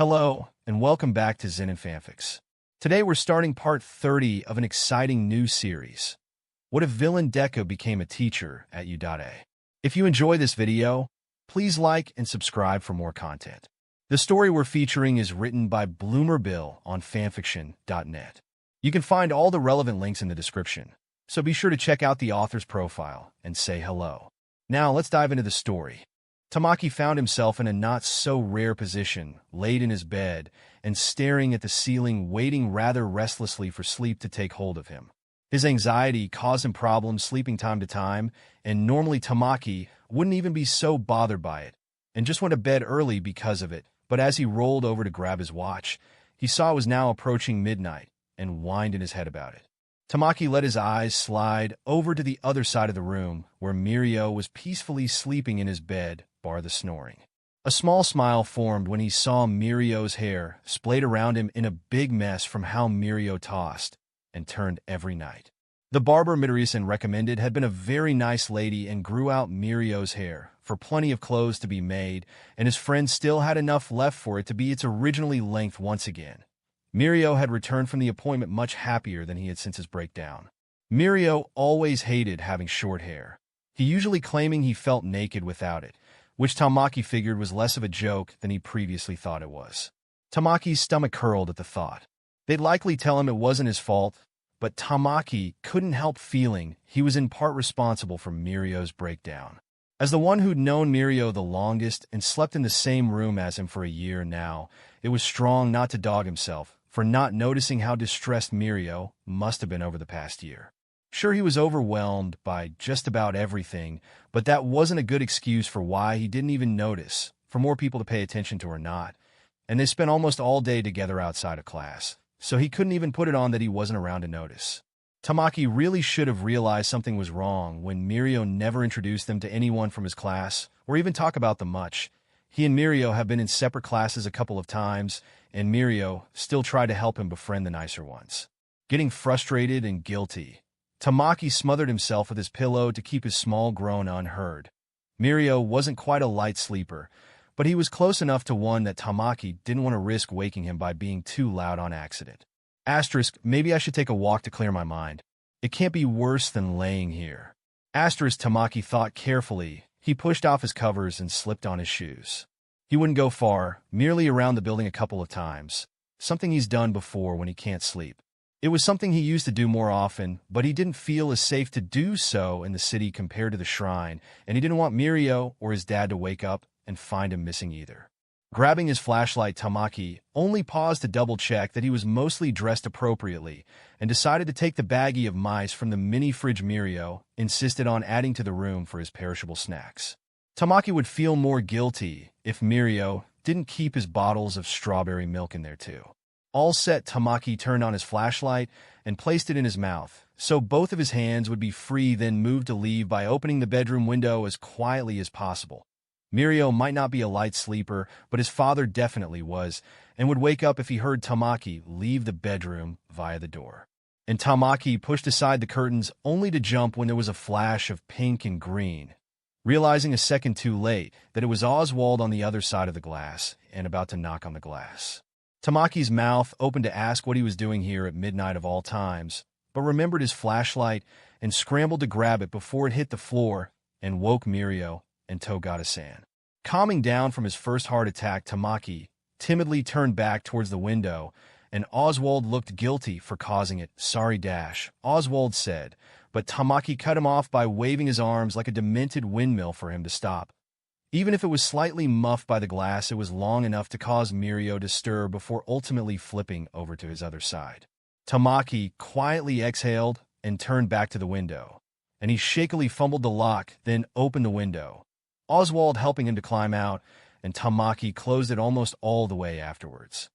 Hello, and welcome back to Zenin Fanfics. Today we're starting part 30 of an exciting new series. What if Villain Deku became a teacher at U.A? If you enjoy this video, please like and subscribe for more content. The story we're featuring is written by Bloomer Bill on Fanfiction.net. You can find all the relevant links in the description, so be sure to check out the author's profile and say hello. Now let's dive into the story. Tamaki found himself in a not-so-rare position, laid in his bed, and staring at the ceiling, waiting rather restlessly for sleep to take hold of him. His anxiety caused him problems sleeping time to time, and normally Tamaki wouldn't even be so bothered by it, and just went to bed early because of it. But as he rolled over to grab his watch, he saw it was now approaching midnight, and whined in his head about it. Tamaki let his eyes slide over to the other side of the room, where Murio was peacefully sleeping in his bed, bar the snoring. A small smile formed when he saw Murio's hair splayed around him in a big mess from how Murio tossed and turned every night. The barber Midorisen recommended had been a very nice lady and grew out Murio's hair for plenty of clothes to be made, and his friend still had enough left for it to be its originally length once again. Murio had returned from the appointment much happier than he had since his breakdown. Murio always hated having short hair, he usually claiming he felt naked without it, which Tamaki figured was less of a joke than he previously thought it was. Tamaki's stomach curled at the thought. They'd likely tell him it wasn't his fault, but Tamaki couldn't help feeling he was in part responsible for Murio's breakdown. As the one who'd known Murio the longest and slept in the same room as him for a year now, it was strong not to dog himself for not noticing how distressed Murio must have been over the past year. Sure, he was overwhelmed by just about everything, but that wasn't a good excuse for why he didn't even notice for more people to pay attention to or not, and they spent almost all day together outside of class, so he couldn't even put it on that he wasn't around to notice. Tamaki really should have realized something was wrong when Murio never introduced them to anyone from his class, or even talk about them much. He and Murio have been in separate classes a couple of times, and Murio still tried to help him befriend the nicer ones. Getting frustrated and guilty, Tamaki smothered himself with his pillow to keep his small groan unheard. Murio wasn't quite a light sleeper, but he was close enough to one that Tamaki didn't want to risk waking him by being too loud on accident. Maybe I should take a walk to clear my mind. It can't be worse than laying here. Tamaki thought carefully. He pushed off his covers and slipped on his shoes. He wouldn't go far, merely around the building a couple of times, something he's done before when he can't sleep. It was something he used to do more often, but he didn't feel as safe to do so in the city compared to the shrine, and he didn't want Murio or his dad to wake up and find him missing either. Grabbing his flashlight, Tamaki only paused to double-check that he was mostly dressed appropriately and decided to take the baggie of mice from the mini-fridge Murio insisted on adding to the room for his perishable snacks. Tamaki would feel more guilty if Murio didn't keep his bottles of strawberry milk in there too. All set, Tamaki turned on his flashlight and placed it in his mouth, so both of his hands would be free, then moved to leave by opening the bedroom window as quietly as possible. Murio might not be a light sleeper, but his father definitely was, and would wake up if he heard Tamaki leave the bedroom via the door. And Tamaki pushed aside the curtains only to jump when there was a flash of pink and green, realizing a second too late that it was Oswald on the other side of the glass and about to knock on the glass. Tamaki's mouth opened to ask what he was doing here at midnight of all times, but remembered his flashlight and scrambled to grab it before it hit the floor and woke Murio and Togata-san. Calming down from his first heart attack, Tamaki timidly turned back towards the window, and Oswald looked guilty for causing it. Sorry, Oswald said, but Tamaki cut him off by waving his arms like a demented windmill for him to stop. Even if it was slightly muffed by the glass, it was long enough to cause Murio to stir before ultimately flipping over to his other side. Tamaki quietly exhaled and turned back to the window, and he shakily fumbled the lock, then opened the window, Oswald helping him to climb out, and Tamaki closed it almost all the way afterwards.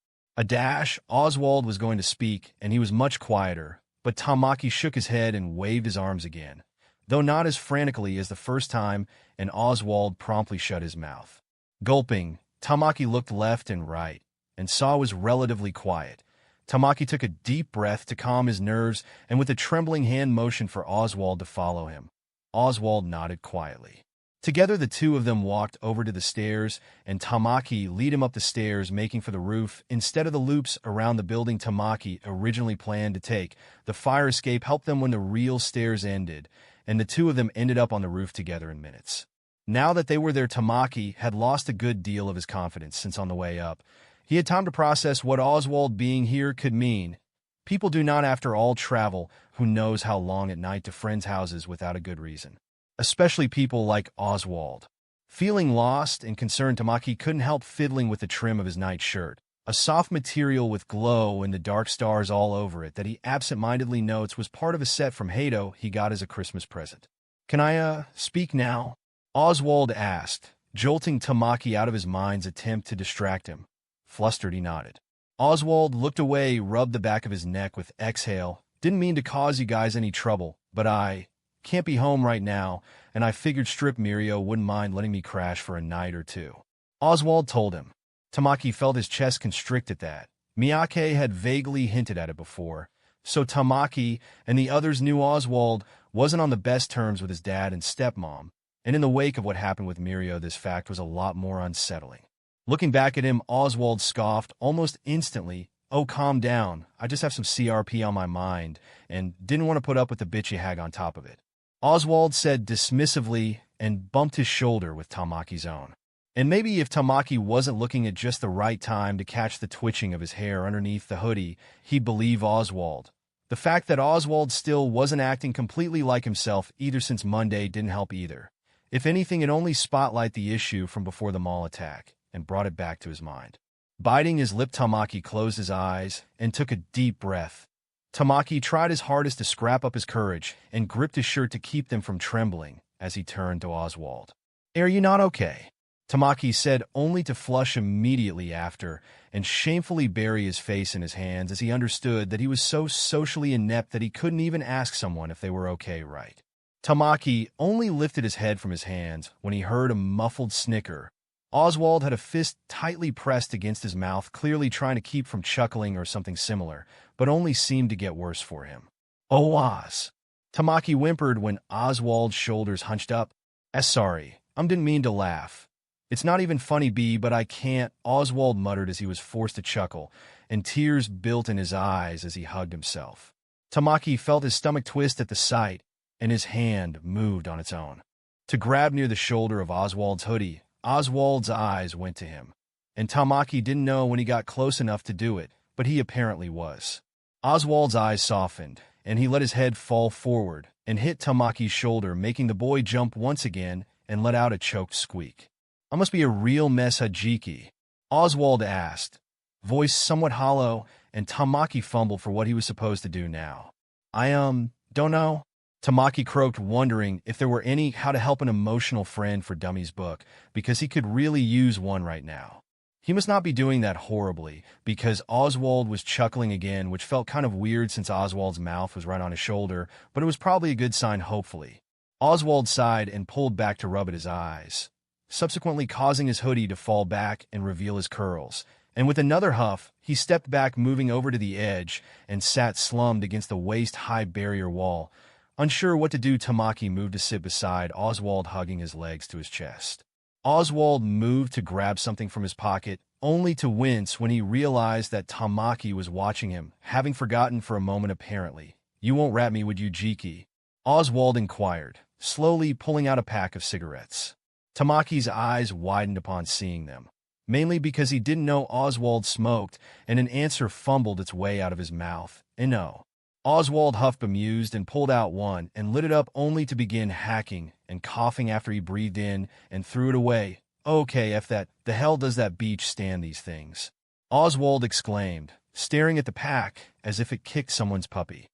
Oswald was going to speak, and he was much quieter, but Tamaki shook his head and waved his arms again, though not as frantically as the first time, and Oswald promptly shut his mouth. Gulping, Tamaki looked left and right, and saw it was relatively quiet. Tamaki took a deep breath to calm his nerves, and with a trembling hand motioned for Oswald to follow him. Oswald nodded quietly. Together, the two of them walked over to the stairs, and Tamaki led him up the stairs, making for the roof. Instead of the loops around the building Tamaki originally planned to take, the fire escape helped them when the real stairs ended, and the two of them ended up on the roof together in minutes. Now that they were there, Tamaki had lost a good deal of his confidence since on the way up. He had time to process what Oswald being here could mean. People do not, after all, travel who knows how long at night to friends' houses without a good reason. Especially people like Oswald. Feeling lost and concerned, Tamaki couldn't help fiddling with the trim of his night shirt, a soft material with glow and the dark stars all over it that he absent-mindedly notes was part of a set from Hato he got as a Christmas present. "Can I, speak now?" Oswald asked, jolting Tamaki out of his mind's attempt to distract him. Flustered, he nodded. Oswald looked away, rubbed the back of his neck with exhale. "Didn't mean to cause you guys any trouble, but I can't be home right now, and I figured Strip Murio wouldn't mind letting me crash for a night or two," Oswald told him. Tamaki felt his chest constrict at that. Miyake had vaguely hinted at it before, so Tamaki and the others knew Oswald wasn't on the best terms with his dad and stepmom, and in the wake of what happened with Murio, this fact was a lot more unsettling. Looking back at him, Oswald scoffed almost instantly. "Oh, calm down. I just have some CRP on my mind, and didn't want to put up with the bitch you hag on top of it," Oswald said dismissively and bumped his shoulder with Tamaki's own. And maybe if Tamaki wasn't looking at just the right time to catch the twitching of his hair underneath the hoodie, he'd believe Oswald. The fact that Oswald still wasn't acting completely like himself either since Monday didn't help either. If anything, it only spotlighted the issue from before the mall attack and brought it back to his mind. Biting his lip, Tamaki closed his eyes and took a deep breath. Tamaki tried his hardest to scrap up his courage and gripped his shirt to keep them from trembling as he turned to Oswald. "Are you not okay?" Tamaki said, only to flush immediately after and shamefully bury his face in his hands as he understood that he was so socially inept that he couldn't even ask someone if they were okay, right? Tamaki only lifted his head from his hands when he heard a muffled snicker. Oswald had a fist tightly pressed against his mouth, clearly trying to keep from chuckling or something similar, but only seemed to get worse for him. "Oh, Oz," Tamaki whimpered when Oswald's shoulders hunched up. Sorry, didn't mean to laugh. It's not even funny, B, but I can't," Oswald muttered as he was forced to chuckle, and tears built in his eyes as he hugged himself. Tamaki felt his stomach twist at the sight, and his hand moved on its own to grab near the shoulder of Oswald's hoodie. Oswald's eyes went to him, and Tamaki didn't know when he got close enough to do it, but he apparently was. Oswald's eyes softened, and he let his head fall forward and hit Tamaki's shoulder, making the boy jump once again and let out a choked squeak. "I must be a real mess, Hajiki?" Oswald asked, voice somewhat hollow, and Tamaki fumbled for what he was supposed to do now. "I, don't know." Tamaki croaked, wondering if there were any How to Help an Emotional Friend for Dummies book, because he could really use one right now. He must not be doing that horribly, because Oswald was chuckling again, which felt kind of weird since Oswald's mouth was right on his shoulder, but it was probably a good sign, hopefully. Oswald sighed and pulled back to rub at his eyes, subsequently causing his hoodie to fall back and reveal his curls. And with another huff, he stepped back, moving over to the edge, and sat slumped against the waist-high barrier wall. Unsure what to do, Tamaki moved to sit beside Oswald, hugging his legs to his chest. Oswald moved to grab something from his pocket, only to wince when he realized that Tamaki was watching him, having forgotten for a moment apparently. "You won't rat me, would you, Jiki?" Oswald inquired, slowly pulling out a pack of cigarettes. Tamaki's eyes widened upon seeing them, mainly because he didn't know Oswald smoked, and an answer fumbled its way out of his mouth. No. Oswald huffed, bemused, and pulled out one and lit it up, only to begin hacking and coughing after he breathed in and threw it away. "Okay, F that. The hell does that beach stand these things?" Oswald exclaimed, staring at the pack as if it kicked someone's puppy.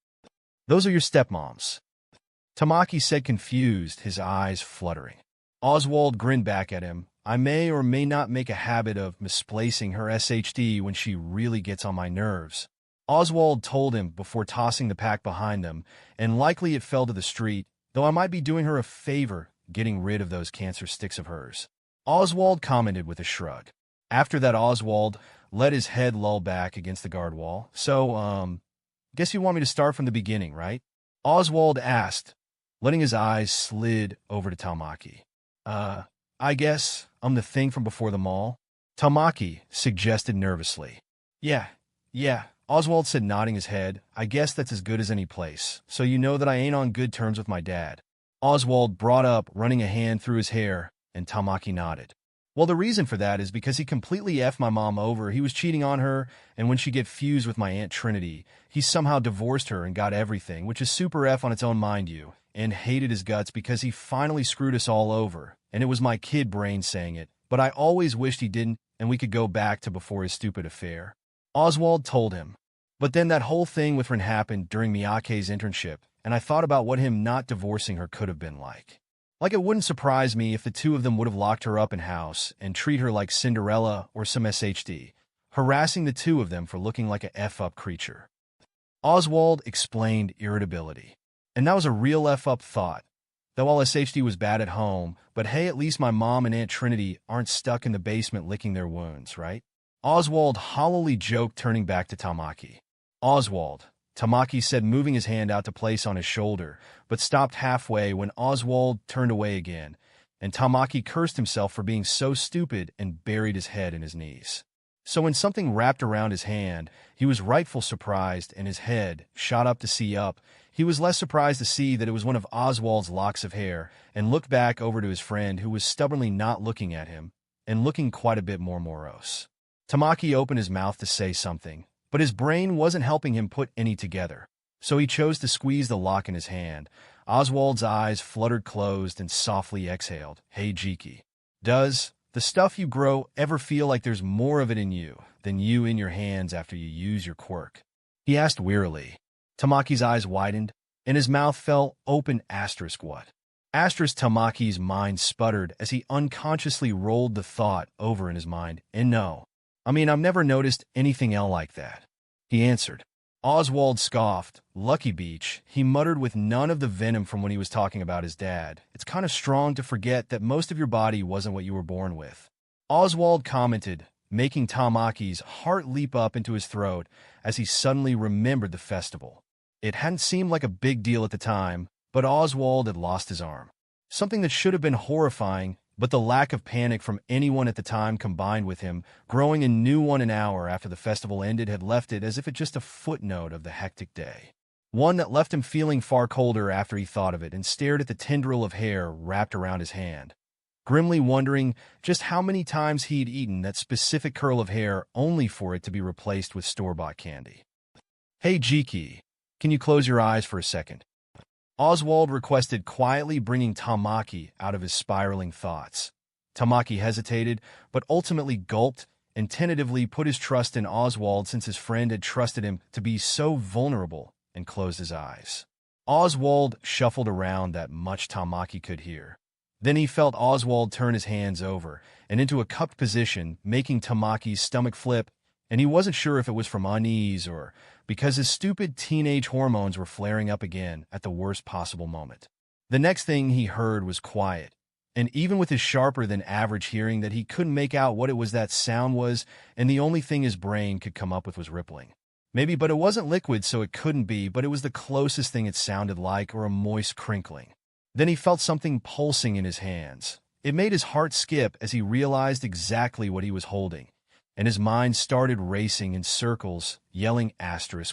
"Those are your stepmoms," Tamaki said, confused, his eyes fluttering. Oswald grinned back at him. "I may or may not make a habit of misplacing her SHD when she really gets on my nerves," Oswald told him before tossing the pack behind them, "and likely it fell to the street, though I might be doing her a favor getting rid of those cancer sticks of hers," Oswald commented with a shrug. After that, Oswald let his head loll back against the guard wall. "So, guess you want me to start from the beginning, right?" Oswald asked, letting his eyes slid over to Tamaki. Uh, I guess I'm the thing from before the mall? Tamaki suggested nervously. Yeah, yeah, Oswald said, nodding his head. I guess that's as good as any place, so you know that I ain't on good terms with my dad. Oswald brought up, running a hand through his hair, and Tamaki nodded. Well, the reason for that is because he completely effed my mom over. He was cheating on her, and when she get fused with my Aunt Trinity, he somehow divorced her and got everything, which is super F on its own, mind you, and hated his guts because he finally screwed us all over, and it was my kid brain saying it, but I always wished he didn't, and we could go back to before his stupid affair. Oswald told him. But then that whole thing with Ryen happened during Miyake's internship, and I thought about what him not divorcing her could have been like. Like, it wouldn't surprise me if the two of them would have locked her up in house and treat her like Cinderella or some SHD, harassing the two of them for looking like a F-up creature. Oswald explained irritability. And that was a real F-up thought. Though all SHD was bad at home, but hey, at least my mom and Aunt Trinity aren't stuck in the basement licking their wounds, right? Oswald hollowly joked, turning back to Tamaki. Oswald, Tamaki said, moving his hand out to place on his shoulder, but stopped halfway when Oswald turned away again, and Tamaki cursed himself for being so stupid and buried his head in his knees. So when something wrapped around his hand, he was rightful surprised, and his head shot up to see up. He was less surprised to see that it was one of Oswald's locks of hair, and looked back over to his friend, who was stubbornly not looking at him, and looking quite a bit more morose. Tamaki opened his mouth to say something, but his brain wasn't helping him put any together, so he chose to squeeze the lock in his hand. Oswald's eyes fluttered closed and softly exhaled. Hey, Jiki. Does the stuff you grow ever feel like there's more of it in you than you in your hands after you use your quirk? He asked wearily. Tamaki's eyes widened, and his mouth fell open. What? Tamaki's mind sputtered as he unconsciously rolled the thought over in his mind. And no. I mean, I've never noticed anything else like that, he answered. Oswald scoffed. Lucky Beach, he muttered with none of the venom from when he was talking about his dad. It's kind of strong to forget that most of your body wasn't what you were born with. Oswald commented, making Tamaki's heart leap up into his throat as he suddenly remembered the festival. It hadn't seemed like a big deal at the time, but Oswald had lost his arm. Something that should have been horrifying, but the lack of panic from anyone at the time, combined with him growing a new one an hour after the festival ended, had left it as if it's just a footnote of the hectic day. One that left him feeling far colder after he thought of it and stared at the tendril of hair wrapped around his hand, grimly wondering just how many times he'd eaten that specific curl of hair only for it to be replaced with store-bought candy. Hey, Jiki, can you close your eyes for a second? Oswald requested quietly, bringing Tamaki out of his spiraling thoughts. Tamaki hesitated, but ultimately gulped and tentatively put his trust in Oswald since his friend had trusted him to be so vulnerable, and closed his eyes. Oswald shuffled around that much Tamaki could hear. Then he felt Oswald turn his hands over and into a cupped position, making Tamaki's stomach flip, and he wasn't sure if it was from unease or because his stupid teenage hormones were flaring up again at the worst possible moment. The next thing he heard was quiet, and even with his sharper-than-average hearing that he couldn't make out what it was that sound was, and the only thing his brain could come up with was rippling. Maybe, but it wasn't liquid, so it couldn't be, but it was the closest thing it sounded like, or a moist crinkling. Then he felt something pulsing in his hands. It made his heart skip as he realized exactly what he was holding, and his mind started racing in circles, yelling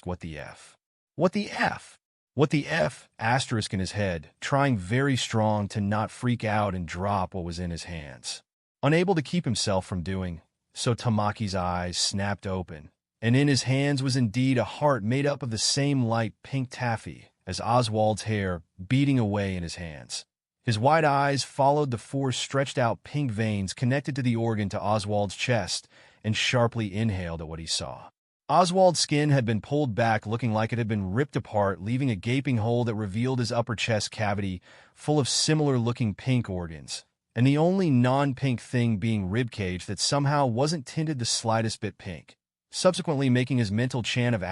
what the F? What the F? What the F? In his head, trying very strong to not freak out and drop what was in his hands. Unable to keep himself from doing so, Tamaki's eyes snapped open, and in his hands was indeed a heart made up of the same light pink taffy as Oswald's hair, beating away in his hands. His wide eyes followed the four stretched-out pink veins connected to the organ to Oswald's chest, and sharply inhaled at what he saw. Oswald's skin had been pulled back, looking like it had been ripped apart, leaving a gaping hole that revealed his upper chest cavity, full of similar-looking pink organs, and the only non-pink thing being ribcage that somehow wasn't tinted the slightest bit pink, subsequently making his mental chant of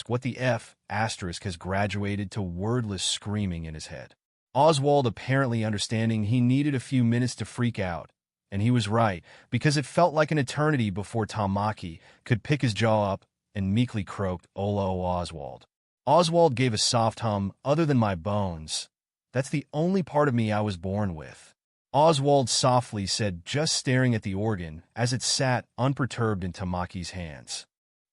what the F has graduated to wordless screaming in his head. Oswald apparently understanding he needed a few minutes to freak out, and he was right, because it felt like an eternity before Tamaki could pick his jaw up and meekly croaked, "Olo, Oswald." Oswald gave a soft hum. Other than my bones, that's the only part of me I was born with. Oswald softly said, just staring at the organ as it sat unperturbed in Tamaki's hands.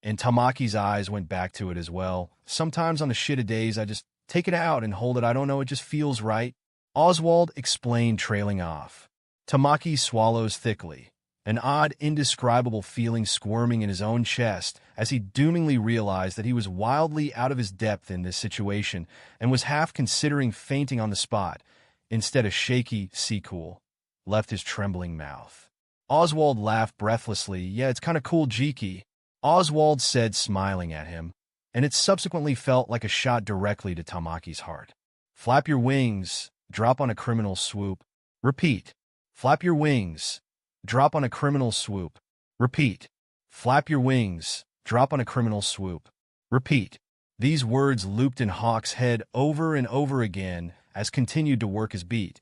And Tamaki's eyes went back to it as well. Sometimes on the shit of days, I just take it out and hold it. I don't know, it just feels right. Oswald explained, trailing off. Tamaki swallows thickly, an odd, indescribable feeling squirming in his own chest as he doomingly realized that he was wildly out of his depth in this situation and was half considering fainting on the spot. Instead, a shaky "see-cool" left his trembling mouth. Oswald laughed breathlessly. Yeah, it's kind of cool, Jiki, Oswald said, smiling at him, and it subsequently felt like a shot directly to Tamaki's heart. Flap your wings, drop on a criminal swoop. Repeat. Flap your wings, drop on a criminal swoop. Repeat. Flap your wings, drop on a criminal swoop. Repeat. These words looped in Hawk's head over and over again as continued to work his beat,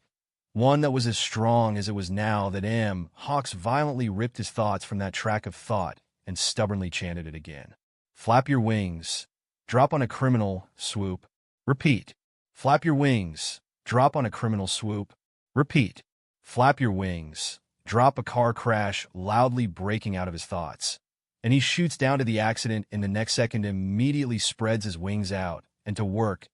one that was as strong as it was now that Hawks violently ripped his thoughts from that track of thought and stubbornly chanted it again. Flap your wings, drop on a criminal swoop. Repeat. Flap your wings, drop on a criminal swoop. Repeat. Flap your wings, drop. A car crash loudly breaking out of his thoughts, and he shoots down to the accident in the next second, immediately spreads his wings out and to work.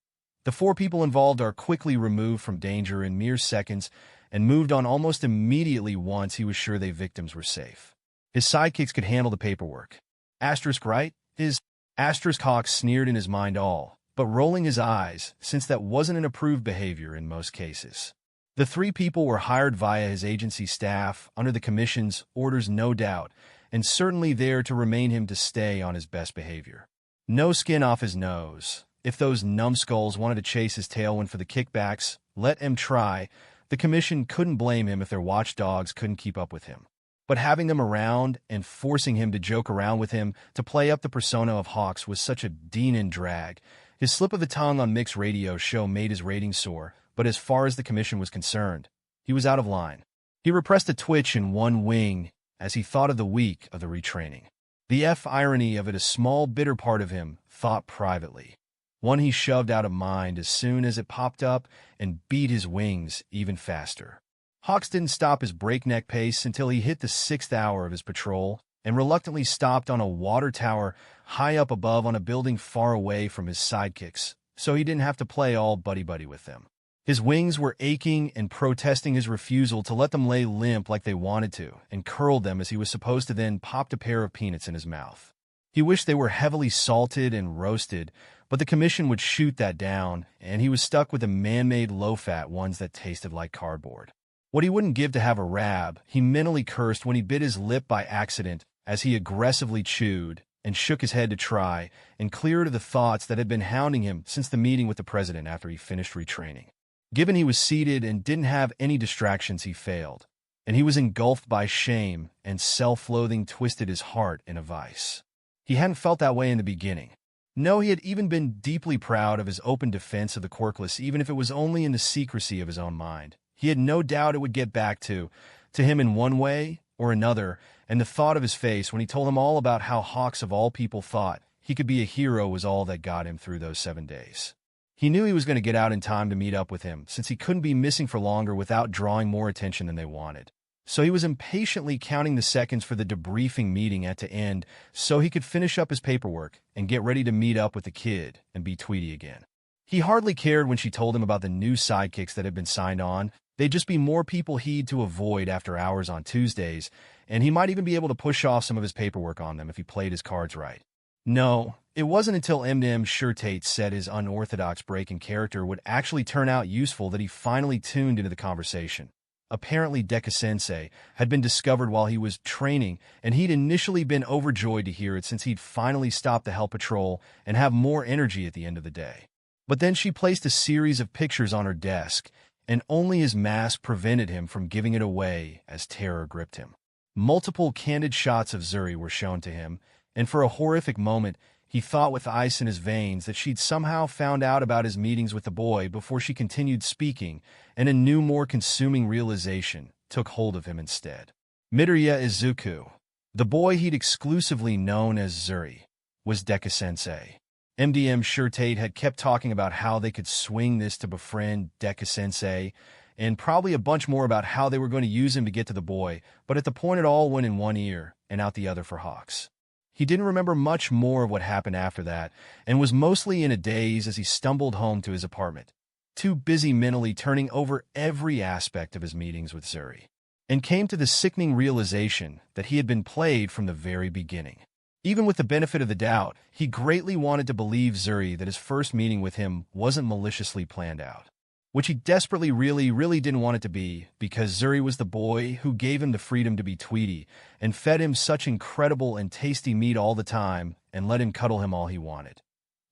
The 4 people involved are quickly removed from danger in mere seconds and moved on almost immediately once he was sure their victims were safe. His sidekicks could handle the paperwork. Asterisk, right? His asterisk Hawk sneered in his mind, all but rolling his eyes, since that wasn't an approved behavior in most cases. The 3 people were hired via his agency staff, under the commission's orders no doubt, and certainly there to remain him to stay on his best behavior. No skin off his nose. If those numbskulls wanted to chase his tailwind for the kickbacks, let him try. The commission couldn't blame him if their watchdogs couldn't keep up with him. But having them around and forcing him to joke around with him to play up the persona of Hawks was such a demon drag. His slip of the tongue on mixed radio show made his ratings soar, but as far as the commission was concerned, he was out of line. He repressed a twitch in one wing as he thought of the week of the retraining. The irony of it, a small bitter part of him thought privately. One he shoved out of mind as soon as it popped up and beat his wings even faster. Hawks didn't stop his breakneck pace until he hit the 6th hour of his patrol and reluctantly stopped on a water tower high up above on a building far away from his sidekicks, so he didn't have to play all buddy-buddy with them. His wings were aching and protesting his refusal to let them lay limp like they wanted to, and curled them as he was supposed to, then popped a pair of peanuts in his mouth. He wished they were heavily salted and roasted, but the commission would shoot that down, and he was stuck with the man-made low-fat ones that tasted like cardboard. What he wouldn't give to have a rab, he mentally cursed when he bit his lip by accident as he aggressively chewed and shook his head to try and clear of the thoughts that had been hounding him since the meeting with the president after he finished retraining. Given he was seated and didn't have any distractions, he failed, and he was engulfed by shame, and self-loathing twisted his heart in a vice. He hadn't felt that way in the beginning. No, he had even been deeply proud of his open defense of the quirkless, even if it was only in the secrecy of his own mind. He had no doubt it would get back to him in one way or another, and the thought of his face when he told him all about how Hawks of all people thought he could be a hero was all that got him through those 7 days. He knew he was going to get out in time to meet up with him, since he couldn't be missing for longer without drawing more attention than they wanted. So he was impatiently counting the seconds for the debriefing meeting to end so he could finish up his paperwork and get ready to meet up with the kid and be Tweety again. He hardly cared when she told him about the new sidekicks that had been signed on. They'd just be more people he'd to avoid after hours on Tuesdays, and he might even be able to push off some of his paperwork on them if he played his cards right. No, it wasn't until M. Sure Tate said his unorthodox break in character would actually turn out useful that he finally tuned into the conversation. Apparently, Deku-Sensei had been discovered while he was training, and he'd initially been overjoyed to hear it since he'd finally stopped the Hell Patrol and have more energy at the end of the day. But then she placed a series of pictures on her desk, and only his mask prevented him from giving it away as terror gripped him. Multiple candid shots of Zuri were shown to him, and for a horrific moment, he thought with ice in his veins that she'd somehow found out about his meetings with the boy before she continued speaking, and a new, more consuming realization took hold of him instead. Midoriya Izuku, the boy he'd exclusively known as Zuri, was Deku-Sensei. MDM Sure Tate had kept talking about how they could swing this to befriend Deku-Sensei, and probably a bunch more about how they were going to use him to get to the boy, but at the point it all went in one ear and out the other for Hawks. He didn't remember much more of what happened after that, and was mostly in a daze as he stumbled home to his apartment, too busy mentally turning over every aspect of his meetings with Zuri, and came to the sickening realization that he had been played from the very beginning. Even with the benefit of the doubt, he greatly wanted to believe Zuri that his first meeting with him wasn't maliciously planned out, which he desperately really didn't want it to be, because Zuri was the boy who gave him the freedom to be Tweety and fed him such incredible and tasty meat all the time and let him cuddle him all he wanted.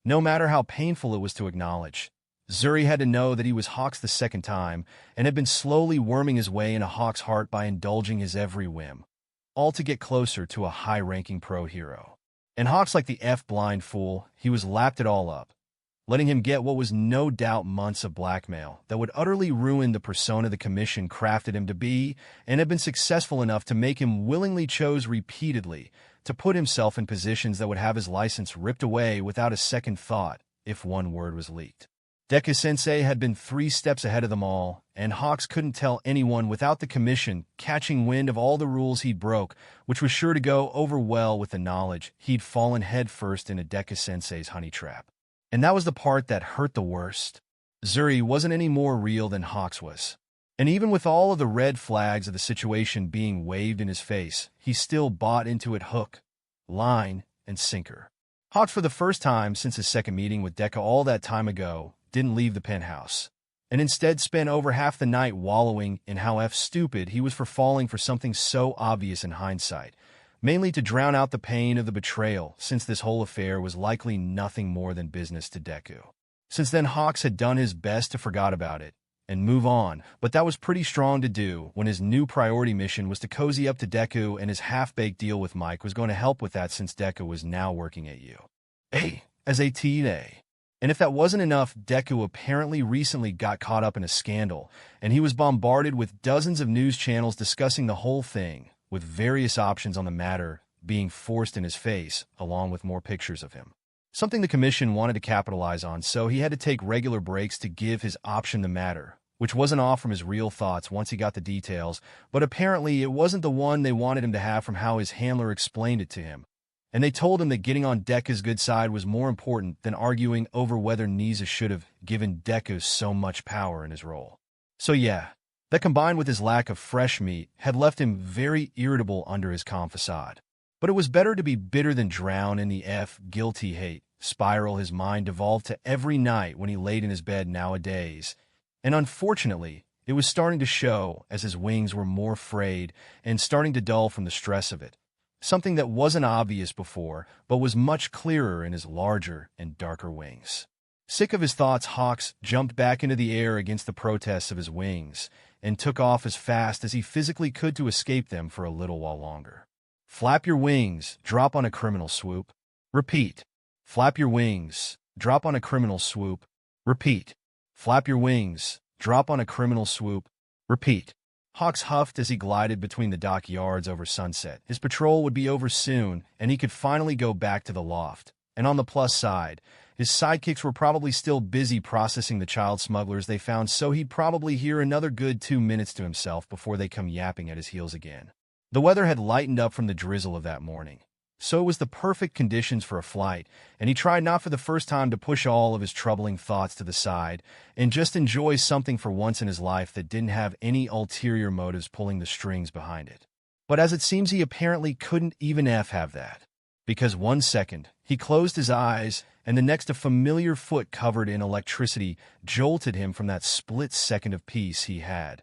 No matter how painful it was to acknowledge, Zuri had to know that he was Hawks the second time and had been slowly worming his way into Hawks' heart by indulging his every whim, all to get closer to a high-ranking pro hero. And Hawks, like the blind fool, he was lapped it all up, letting him get what was no doubt months of blackmail that would utterly ruin the persona the Commission crafted him to be, and had been successful enough to make him willingly chose repeatedly to put himself in positions that would have his license ripped away without a second thought if one word was leaked. Deku-Sensei had been 3 steps ahead of them all, and Hawks couldn't tell anyone without the Commission catching wind of all the rules he'd broke, which was sure to go over well with the knowledge he'd fallen headfirst into Deku-Sensei's honey trap. And that was the part that hurt the worst. Zuri wasn't any more real than Hawks was. And even with all of the red flags of the situation being waved in his face, he still bought into it hook, line, and sinker. Hawks, for the first time since his second meeting with Deku all that time ago, didn't leave the penthouse, and instead spent over half the night wallowing in how stupid he was for falling for something so obvious in hindsight, mainly to drown out the pain of the betrayal, since this whole affair was likely nothing more than business to Deku. Since then, Hawks had done his best to forget about it and move on, but that was pretty strong to do when his new priority mission was to cozy up to Deku, and his half-baked deal with Mike was going to help with that since Deku was now working at as a TA. And if that wasn't enough, Deku apparently recently got caught up in a scandal, and he was bombarded with dozens of news channels discussing the whole thing, with various options on the matter being forced in his face, along with more pictures of him. Something the Commission wanted to capitalize on, so he had to take regular breaks to give his option the matter, which wasn't off from his real thoughts once he got the details, but apparently it wasn't the one they wanted him to have from how his handler explained it to him. And they told him that getting on Deku's good side was more important than arguing over whether Nisa should have given Deku so much power in his role. So yeah, that combined with his lack of fresh meat had left him very irritable under his calm facade. But it was better to be bitter than drown in the guilty hate spiral his mind devolved to every night when he laid in his bed nowadays. And unfortunately, it was starting to show as his wings were more frayed and starting to dull from the stress of it. Something that wasn't obvious before, but was much clearer in his larger and darker wings. Sick of his thoughts, Hawks jumped back into the air against the protests of his wings and took off as fast as he physically could to escape them for a little while longer. Flap your wings, drop on a criminal swoop. Repeat. Flap your wings, drop on a criminal swoop. Repeat. Flap your wings, drop on a criminal swoop. Repeat. Hawks huffed as he glided between the dockyards over Sunset. His patrol would be over soon, and he could finally go back to the loft. And on the plus side, his sidekicks were probably still busy processing the child smugglers they found, so he'd probably hear another good 2 minutes to himself before they come yapping at his heels again. The weather had lightened up from the drizzle of that morning, so it was the perfect conditions for a flight, and he tried not for the first time to push all of his troubling thoughts to the side and just enjoy something for once in his life that didn't have any ulterior motives pulling the strings behind it. But as it seems, he apparently couldn't even have that, because 1 second, he closed his eyes, and the next a familiar foot covered in electricity jolted him from that split second of peace he had.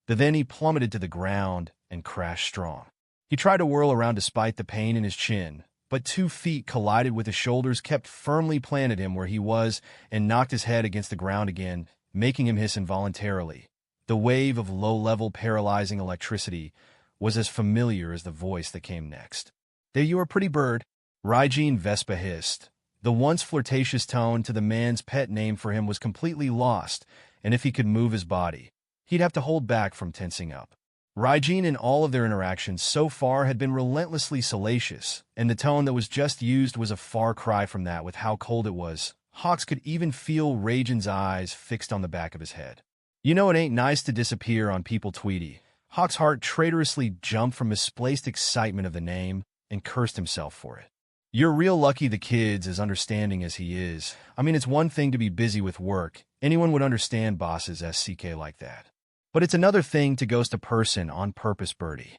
Then he plummeted to the ground and crashed strong. He tried to whirl around despite the pain in his chin, but 2 feet collided with his shoulders, kept firmly planted him where he was, and knocked his head against the ground again, making him hiss involuntarily. The wave of low-level paralyzing electricity was as familiar as the voice that came next. "There you are, pretty bird," Ryen Vespa hissed. The once flirtatious tone to the man's pet name for him was completely lost, and if he could move his body, he'd have to hold back from tensing up. Ryen in all of their interactions so far had been relentlessly salacious, and the tone that was just used was a far cry from that with how cold it was. Hawks could even feel Ryen's eyes fixed on the back of his head. You know it ain't nice to disappear on people, Tweety. Hawk's heart traitorously jumped from misplaced excitement of the name and cursed himself for it. You're real lucky the kid's as understanding as he is. I mean, it's one thing to be busy with work. Anyone would understand bosses SCK like that. But it's another thing to ghost a person on purpose, Birdie.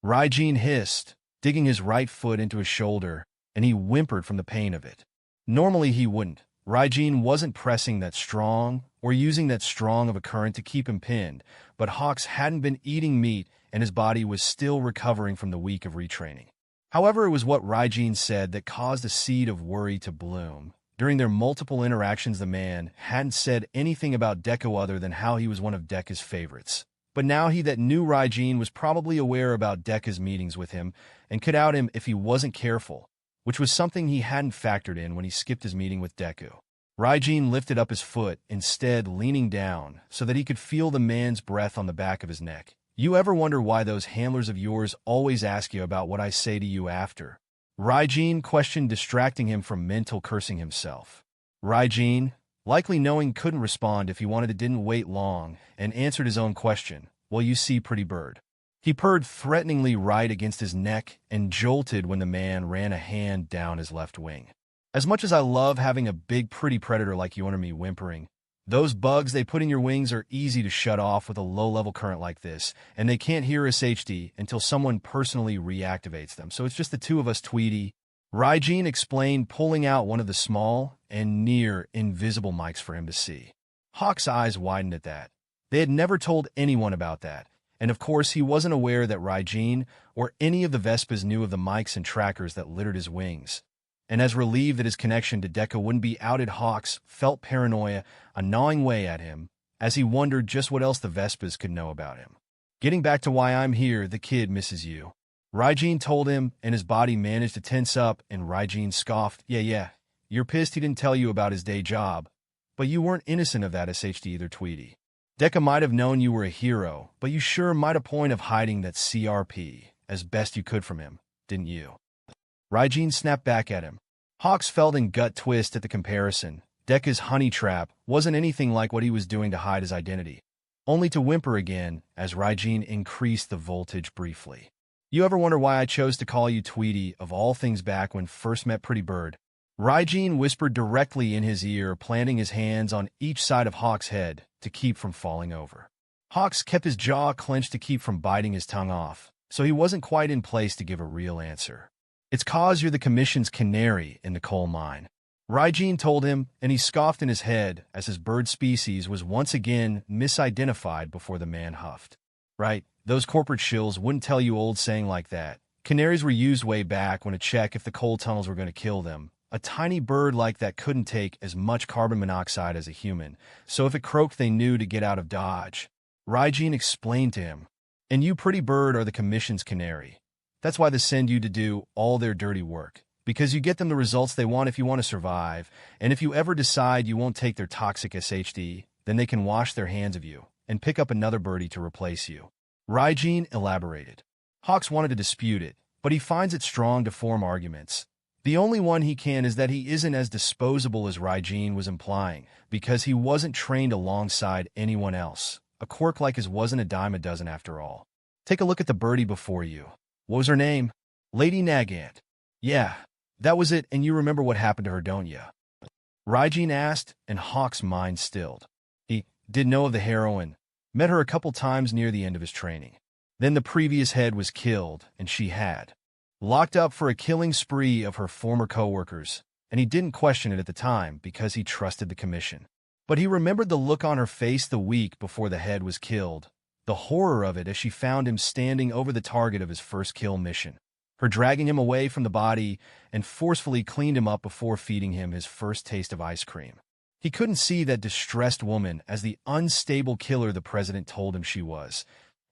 Ryen hissed, digging his right foot into his shoulder, and he whimpered from the pain of it. Normally he wouldn't. Ryen wasn't pressing that strong or using that strong of a current to keep him pinned, but Hawks hadn't been eating meat and his body was still recovering from the week of retraining. However, it was what Ryen said that caused a seed of worry to bloom. During their multiple interactions, the man hadn't said anything about Deku other than how he was one of Deku's favorites. But now he that knew Ryen was probably aware about Deku's meetings with him and could out him if he wasn't careful, which was something he hadn't factored in when he skipped his meeting with Deku. Ryen lifted up his foot, instead leaning down so that he could feel the man's breath on the back of his neck. You ever wonder why those handlers of yours always ask you about what I say to you after? Ryen questioned, distracting him from mental cursing himself. Ryen, likely knowing couldn't respond if he wanted, didn't wait long and answered his own question. Well, you see, pretty bird. He purred threateningly right against his neck and jolted when the man ran a hand down his left wing. As much as I love having a big pretty predator like you under me whimpering, those bugs they put in your wings are easy to shut off with a low-level current like this, and they can't hear us HD until someone personally reactivates them. So it's just the two of us, Tweety. Ryen explained, pulling out one of the small and near invisible mics for him to see. Hawk's eyes widened at that. They had never told anyone about that, and of course he wasn't aware that Ryen or any of the Vespas knew of the mics and trackers that littered his wings. And as relieved that his connection to Deku wouldn't be outed, Hawks felt paranoia gnawing away at him as he wondered just what else the Vespas could know about him. Getting back to why I'm here, the kid misses you. Ryen told him, and his body managed to tense up, and Ryen scoffed. Yeah, you're pissed he didn't tell you about his day job. But you weren't innocent of that SHD either, Tweety. Deku might have known you were a hero, but you sure might a point of hiding that CRP as best you could from him, didn't you? Ryen snapped back at him. Hawks felt a gut twist at the comparison. Deku's honey trap wasn't anything like what he was doing to hide his identity, only to whimper again as Ryen increased the voltage briefly. You ever wonder why I chose to call you Tweety of all things back when first met Pretty Bird? Ryen whispered directly in his ear, planting his hands on each side of Hawks' head to keep from falling over. Hawks kept his jaw clenched to keep from biting his tongue off, so he wasn't quite in place to give a real answer. It's 'cause you're the commission's canary in the coal mine, Ryen told him, and he scoffed in his head as his bird species was once again misidentified before the man huffed. Right, those corporate shills wouldn't tell you old saying like that. Canaries were used way back when to check if the coal tunnels were going to kill them. A tiny bird like that couldn't take as much carbon monoxide as a human, so if it croaked they knew to get out of Dodge. Ryen explained to him, and you Pretty Bird are the commission's canary. That's why they send you to do all their dirty work, because you get them the results they want if you want to survive, and if you ever decide you won't take their toxic SHD, then they can wash their hands of you and pick up another birdie to replace you. Ryen elaborated. Hawks wanted to dispute it, but he finds it strong to form arguments. The only one he can is that he isn't as disposable as Ryen was implying, because he wasn't trained alongside anyone else. A quirk like his wasn't a dime a dozen after all. Take a look at the birdie before you. What was her name? Lady Nagant. Yeah, that was it, and you remember what happened to her, don't you? Ryen asked, and Hawk's mind stilled. He did know of the heroine. Met her a couple times near the end of his training. Then the previous head was killed, and she had locked up for a killing spree of her former co-workers, and he didn't question it at the time because he trusted the commission. But he remembered the look on her face the week before the head was killed, the horror of it as she found him standing over the target of his first kill mission, her dragging him away from the body and forcefully cleaned him up before feeding him his first taste of ice cream. He couldn't see that distressed woman as the unstable killer the president told him she was,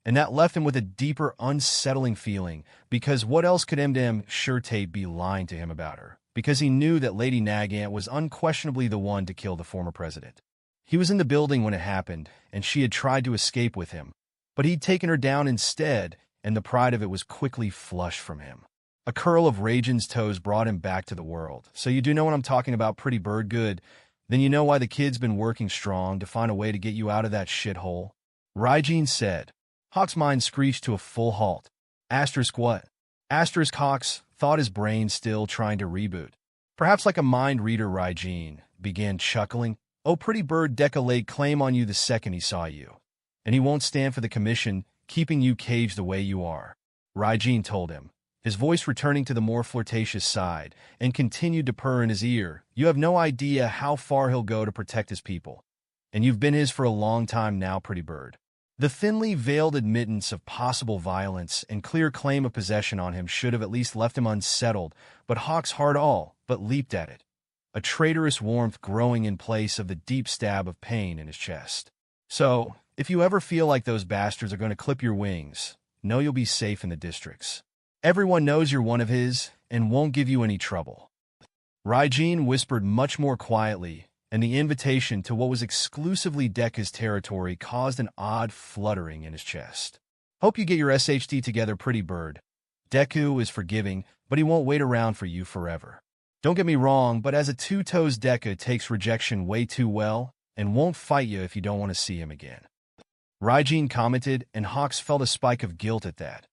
and that left him with a deeper, unsettling feeling, because what else could MDM Sure-Tate be lying to him about her? Because he knew that Lady Nagant was unquestionably the one to kill the former president. He was in the building when it happened, and she had tried to escape with him, but he'd taken her down instead, and the pride of it was quickly flushed from him. A curl of Ryen's toes brought him back to the world. So you do know what I'm talking about, Pretty Bird, good. Then you know why the kid's been working strong to find a way to get you out of that shithole? Ryen said. Hawk's mind screeched to a full halt. Asterisk what? Asterisk Hawks thought his brain still trying to reboot. Perhaps like a mind reader, Ryen began chuckling. Oh, pretty bird, Deku laid claim on you the second he saw you. And he won't stand for the commission, keeping you caged the way you are. Ryen told him, his voice returning to the more flirtatious side, and continued to purr in his ear. You have no idea how far he'll go to protect his people. And you've been his for a long time now, pretty bird. The thinly veiled admittance of possible violence and clear claim of possession on him should have at least left him unsettled, but Hawk's heart all but leaped at it, a traitorous warmth growing in place of the deep stab of pain in his chest. So, if you ever feel like those bastards are going to clip your wings, know you'll be safe in the districts. Everyone knows you're one of his and won't give you any trouble. Ryen whispered much more quietly, and the invitation to what was exclusively Deku's territory caused an odd fluttering in his chest. Hope you get your SHT together, pretty bird. Deku is forgiving, but he won't wait around for you forever. Don't get me wrong, but as a two-toes Deku takes rejection way too well and won't fight you if you don't want to see him again. Ryen commented, and Hawks felt a spike of guilt at that,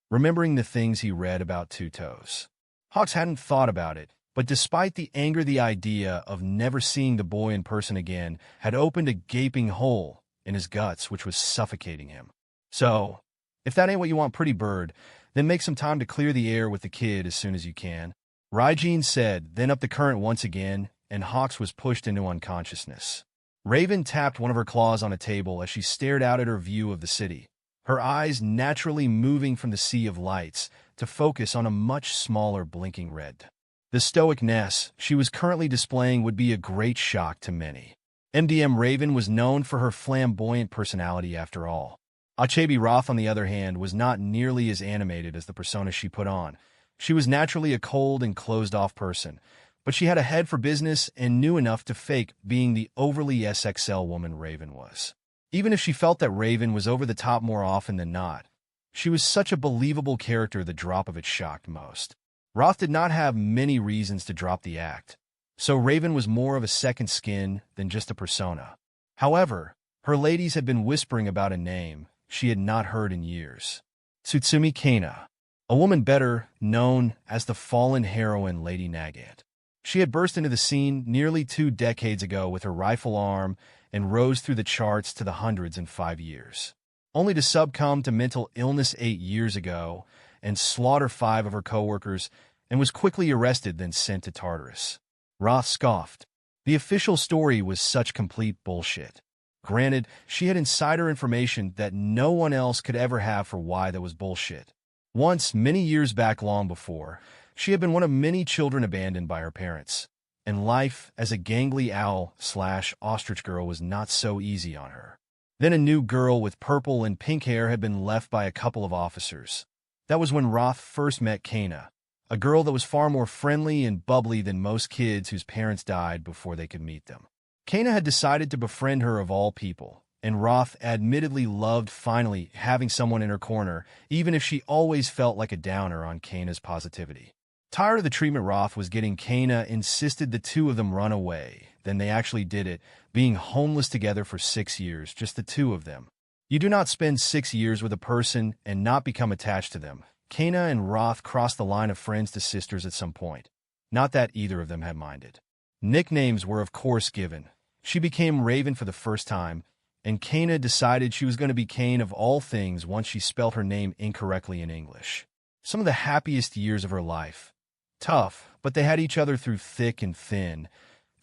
remembering the things he read about two-toes. Hawks hadn't thought about it, but despite the anger, the idea of never seeing the boy in person again had opened a gaping hole in his guts which was suffocating him. So, if that ain't what you want, pretty bird, then make some time to clear the air with the kid as soon as you can. Ryen said, then up the current once again, and Hawks was pushed into unconsciousness. Raven tapped one of her claws on a table as she stared out at her view of the city, her eyes naturally moving from the sea of lights to focus on a much smaller blinking red. The stoicness she was currently displaying would be a great shock to many. MDM Raven was known for her flamboyant personality after all. Achabi Roth, on the other hand, was not nearly as animated as the persona she put on. She was naturally a cold and closed-off person, but she had a head for business and knew enough to fake being the overly SXL woman Raven was. Even if she felt that Raven was over the top more often than not, she was such a believable character the drop of it shocked most. Roth did not have many reasons to drop the act, so Raven was more of a second skin than just a persona. However, her ladies had been whispering about a name she had not heard in years. Tsutsumi Kana, a woman better known as the fallen heroine Lady Nagant. She had burst into the scene nearly 2 decades ago with her rifle arm and rose through the charts to the hundreds in 5 years, only to succumb to mental illness 8 years ago and slaughter 5 of her co-workers, and was quickly arrested then sent to Tartarus. Roth scoffed. The official story was such complete bullshit. Granted, she had insider information that no one else could ever have for why that was bullshit. Once, many years back long before, she had been one of many children abandoned by her parents, and life as a gangly owl/ostrich girl was not so easy on her. Then a new girl with purple and pink hair had been left by a couple of officers. That was when Roth first met Kana, a girl that was far more friendly and bubbly than most kids whose parents died before they could meet them. Kana had decided to befriend her of all people, and Roth admittedly loved finally having someone in her corner, even if she always felt like a downer on Kana's positivity. Tired of the treatment Roth was getting, Kana insisted the two of them run away. Then they actually did it, being homeless together for 6 years, just the two of them. You do not spend 6 years with a person and not become attached to them. Kana and Roth crossed the line of friends to sisters at some point. Not that either of them had minded. Nicknames were of course given. She became Raven for the first time, and Kana decided she was going to be Kane of all things once she spelt her name incorrectly in English. Some of the happiest years of her life. Tough, but they had each other through thick and thin.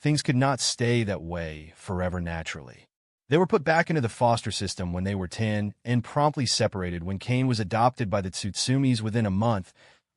Things could not stay that way forever naturally. They were put back into the foster system when they were 10 and promptly separated when Kane was adopted by the Tsutsumis within a month.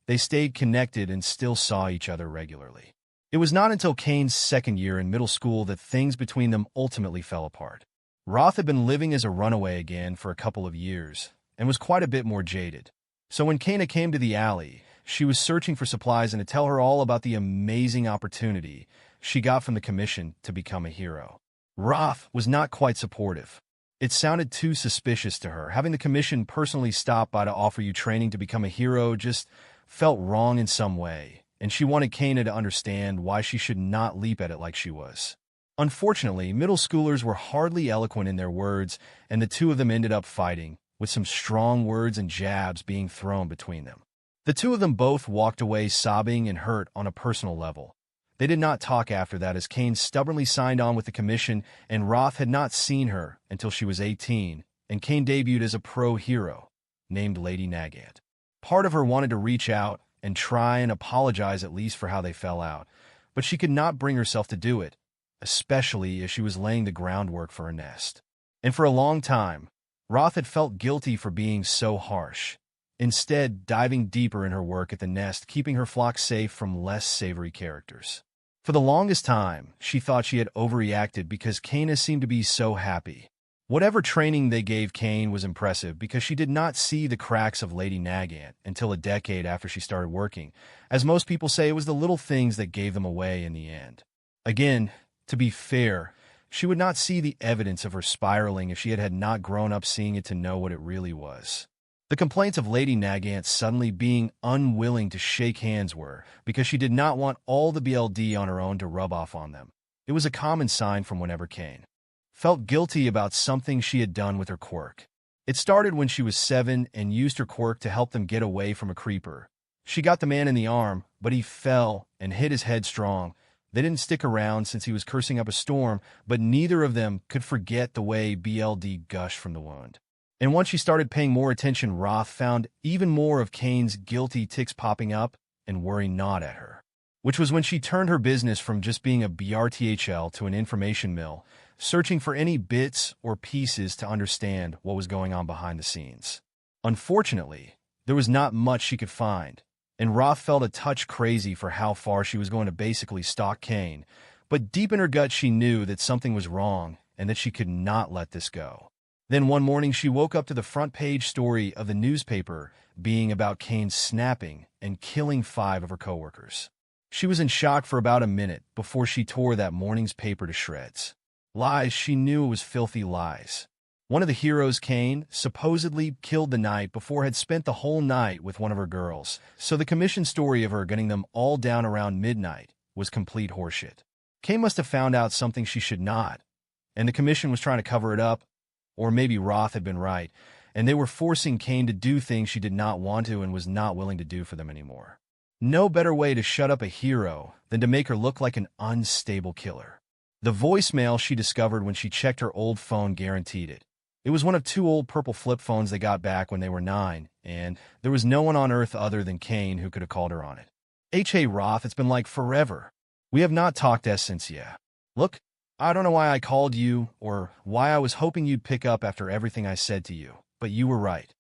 They stayed connected and still saw each other regularly. It was not until Kane's second year in middle school that things between them ultimately fell apart. Roth had been living as a runaway again for a couple of years and was quite a bit more jaded. So when Kana came to the alley, she was searching for supplies and to tell her all about the amazing opportunity she got from the commission to become a hero. Roth was not quite supportive. It sounded too suspicious to her. Having the commission personally stop by to offer you training to become a hero just felt wrong in some way, and she wanted Kana to understand why she should not leap at it like she was. Unfortunately, middle schoolers were hardly eloquent in their words, and the two of them ended up fighting, with some strong words and jabs being thrown between them. The two of them both walked away sobbing and hurt on a personal level. They did not talk after that as Kane stubbornly signed on with the commission, and Roth had not seen her until she was 18, and Kane debuted as a pro hero named Lady Nagant. Part of her wanted to reach out and try and apologize at least for how they fell out, but she could not bring herself to do it, especially as she was laying the groundwork for a nest. And for a long time, Roth had felt guilty for being so harsh, instead diving deeper in her work at the nest, keeping her flock safe from less savory characters. For the longest time, she thought she had overreacted because Kane seemed to be so happy. Whatever training they gave Kane was impressive because she did not see the cracks of Lady Nagant until a decade after she started working. As most people say, it was the little things that gave them away in the end. Again, to be fair, she would not see the evidence of her spiraling if she had not grown up seeing it to know what it really was. The complaints of Lady Nagant suddenly being unwilling to shake hands were because she did not want all the BLD on her own to rub off on them. It was a common sign from whenever Kane felt guilty about something she had done with her quirk. It started when she was 7 and used her quirk to help them get away from a creeper. She got the man in the arm, but he fell and hit his head strong. They didn't stick around since he was cursing up a storm, but neither of them could forget the way BLD gushed from the wound. And once she started paying more attention, Roth found even more of Kane's guilty tics popping up and worrying not at her, which was when she turned her business from just being a BRTHL to an information mill, searching for any bits or pieces to understand what was going on behind the scenes. Unfortunately, there was not much she could find, and Roth felt a touch crazy for how far she was going to basically stalk Kane, but deep in her gut she knew that something was wrong and that she could not let this go. Then one morning she woke up to the front page story of the newspaper being about Kane snapping and killing 5 of her coworkers. She was in shock for about a minute before she tore that morning's paper to shreds. Lies, she knew it was filthy lies. One of the heroes Kane supposedly killed the night before had spent the whole night with one of her girls, so the commission story of her gunning them all down around midnight was complete horseshit. Kane must have found out something she should not, and the commission was trying to cover it up, or maybe Roth had been right, and they were forcing Kane to do things she did not want to and was not willing to do for them anymore. No better way to shut up a hero than to make her look like an unstable killer. The voicemail she discovered when she checked her old phone guaranteed it. It was one of 2 old purple flip phones they got back when they were 9, and there was no one on Earth other than Kane who could have called her on it. Hey Roth, it's been like forever. We have not talked since yeah. Look, I don't know why I called you, or why I was hoping you'd pick up after everything I said to you, but you were right.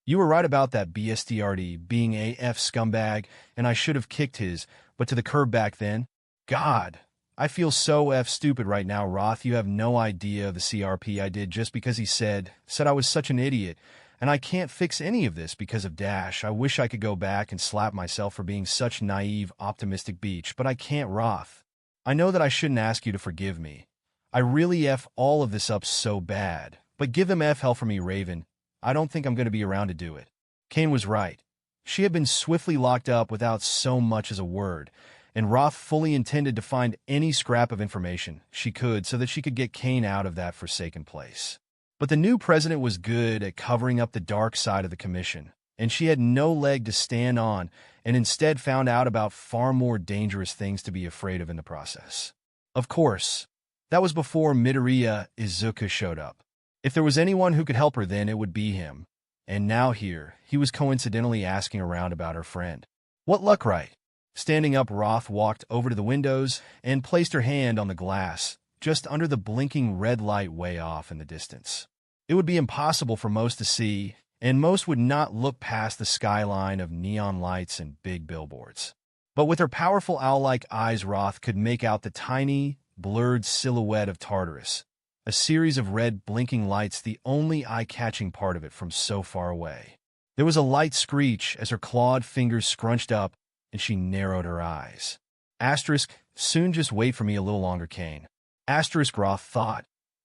You were right about that BSTRD being AF scumbag, and I should have kicked his, but to the curb back then. God, I feel so F stupid right now, Roth. You have no idea of the CRP I did just because he said I was such an idiot, and I can't fix any of this because of Dash. I wish I could go back and slap myself for being such naive, optimistic beach, but I can't, Roth. I know that I shouldn't ask you to forgive me. I really F all of this up so bad, but give them F hell for me, Raven. I don't think I'm going to be around to do it. Kane was right. She had been swiftly locked up without so much as a word, and Roth fully intended to find any scrap of information she could so that she could get Kane out of that forsaken place. But the new president was good at covering up the dark side of the commission, and she had no leg to stand on and instead found out about far more dangerous things to be afraid of in the process. Of course, that was before Midoriya Izuku showed up. If there was anyone who could help her then, it would be him. And now here, he was coincidentally asking around about her friend. What luck, right? Standing up, Roth walked over to the windows and placed her hand on the glass, just under the blinking red light way off in the distance. It would be impossible for most to see, and most would not look past the skyline of neon lights and big billboards. But with her powerful owl-like eyes, Roth could make out the tiny, blurred silhouette of Tartarus, a series of red blinking lights, the only eye-catching part of it from so far away. There was a light screech as her clawed fingers scrunched up, and she narrowed her eyes. Asterisk, soon just wait for me a little longer, Kane. Asterisk, Roth thought,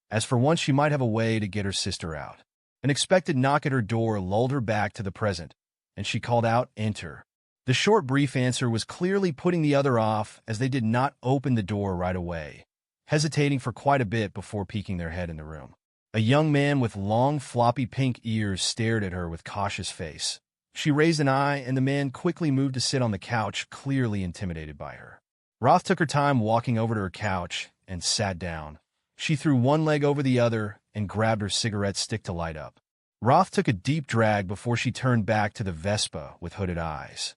as for once she might have a way to get her sister out. An expected knock at her door lulled her back to the present, and she called out, "Enter." The short, brief answer was clearly putting the other off, as they did not open the door right away. hesitating for quite a bit before peeking their head in the room. A young man with long, floppy pink ears stared at her with cautious face. She raised an eye, and the man quickly moved to sit on the couch, clearly intimidated by her. Roth took her time walking over to her couch and sat down. She threw one leg over the other and grabbed her cigarette stick to light up. Roth took a deep drag before she turned back to the Vespa with hooded eyes.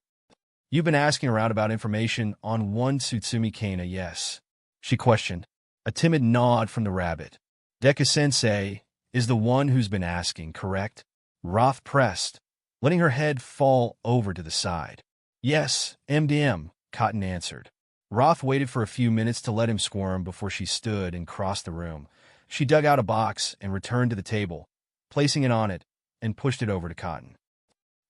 "You've been asking around about information on one Tsutsumi Kana, yes?" she questioned. A timid nod from the rabbit. "Deku-Sensei is the one who's been asking, correct?" Roth pressed, letting her head fall over to the side. "Yes, MDM," Cotton answered. Roth waited for a few minutes to let him squirm before she stood and crossed the room. She dug out a box and returned to the table, placing it on it, and pushed it over to Cotton.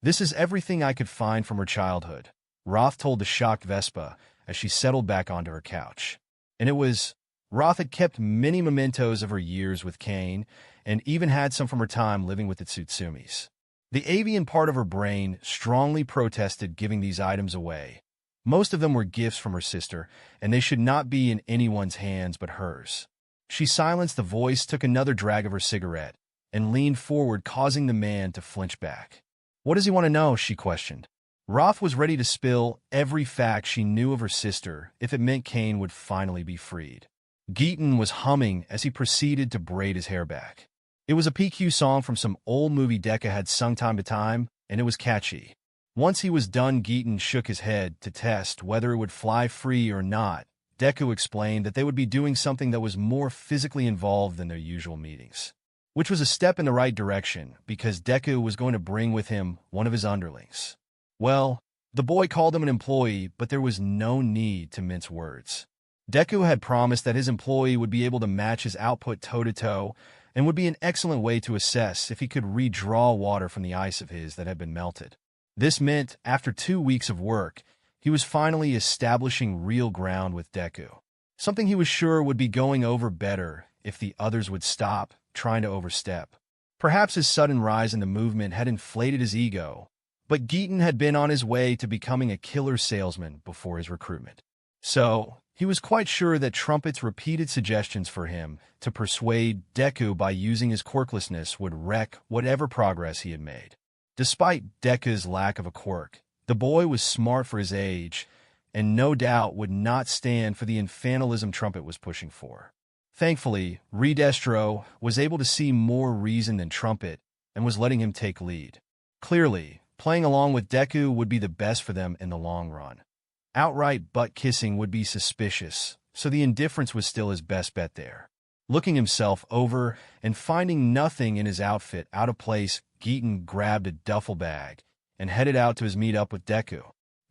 "This is everything I could find from her childhood," Roth told the shocked Vespa as she settled back onto her couch. And it was... Roth had kept many mementos of her years with Kane, and even had some from her time living with the Tsutsumis. The avian part of her brain strongly protested giving these items away. Most of them were gifts from her sister, and they should not be in anyone's hands but hers. She silenced the voice, took another drag of her cigarette, and leaned forward, causing the man to flinch back. "What does he want to know?" she questioned. Roth was ready to spill every fact she knew of her sister if it meant Kane would finally be freed. Geaton was humming as he proceeded to braid his hair back. It was a PQ song from some old movie Deku had sung time to time, and it was catchy. Once he was done, Geaton shook his head to test whether it would fly free or not. Deku explained that they would be doing something that was more physically involved than their usual meetings, which was a step in the right direction because Deku was going to bring with him one of his underlings. Well, the boy called him an employee, but there was no need to mince words. Deku had promised that his employee would be able to match his output toe-to-toe and would be an excellent way to assess if he could redraw water from the ice of his that had been melted. This meant, after 2 weeks of work, he was finally establishing real ground with Deku, something he was sure would be going over better if the others would stop trying to overstep. Perhaps his sudden rise in the movement had inflated his ego, but Geaton had been on his way to becoming a killer salesman before his recruitment. So, he was quite sure that Trumpet's repeated suggestions for him to persuade Deku by using his quirklessness would wreck whatever progress he had made. Despite Deku's lack of a quirk, the boy was smart for his age, and no doubt would not stand for the infantilism Trumpet was pushing for. Thankfully, Redestro was able to see more reason than Trumpet and was letting him take lead. Clearly, playing along with Deku would be the best for them in the long run. Outright butt-kissing would be suspicious, so the indifference was still his best bet there. Looking himself over and finding nothing in his outfit out of place, Geaton grabbed a duffel bag and headed out to his meet-up with Deku.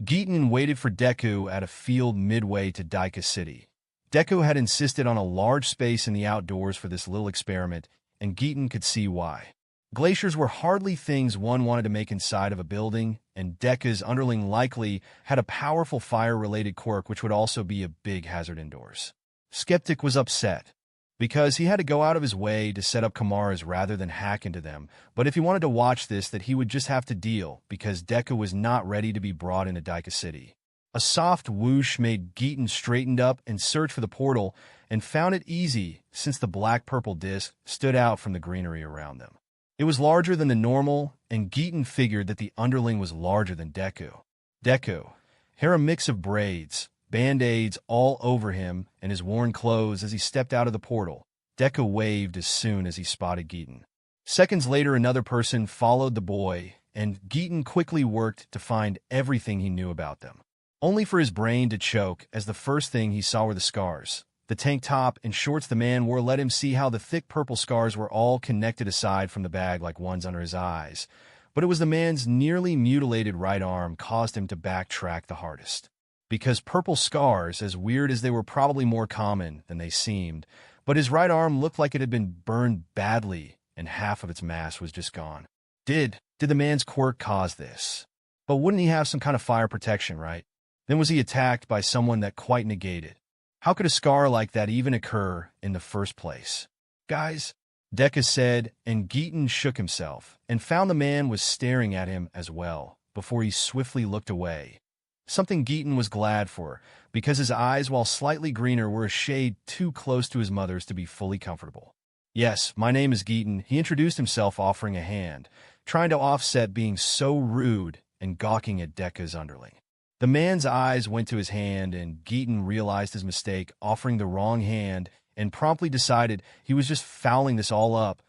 Geaton waited for Deku at a field midway to Daika City. Deku had insisted on a large space in the outdoors for this little experiment, and Geaton could see why. Glaciers were hardly things one wanted to make inside of a building, and Deku's underling likely had a powerful fire-related quirk which would also be a big hazard indoors. Skeptic was upset, because he had to go out of his way to set up Kamaras rather than hack into them, but if he wanted to watch this, that he would just have to deal, because Deku was not ready to be brought into Daika City. A soft whoosh made Geaton straightened up and search for the portal, and found it easy since the black-purple disc stood out from the greenery around them. It was larger than the normal, and Geaton figured that the underling was larger than Deku. Deku, hair a mix of braids, band-aids all over him, and his worn clothes as he stepped out of the portal. Deku waved as soon as he spotted Geaton. Seconds later, another person followed the boy, and Geaton quickly worked to find everything he knew about them, only for his brain to choke as the first thing he saw were the scars. The tank top and shorts the man wore let him see how the thick purple scars were all connected aside from the bag like ones under his eyes. But it was the man's nearly mutilated right arm caused him to backtrack the hardest. Because purple scars, as weird as they were, probably more common than they seemed, but his right arm looked like it had been burned badly and half of its mass was just gone. Did the man's quirk cause this? But wouldn't he have some kind of fire protection, right? Then was he attacked by someone that quite negated? How could a scar like that even occur in the first place? Guys, Deku said, and Geaton shook himself and found the man was staring at him as well, before he swiftly looked away. Something Geeton was glad for, because his eyes, while slightly greener, were a shade too close to his mother's to be fully comfortable. "Yes, my name is Geeton," he introduced himself, offering a hand, trying to offset being so rude and gawking at Deku's underling. The man's eyes went to his hand, and Geeton realized his mistake, offering the wrong hand, and promptly decided he was just fouling this all up.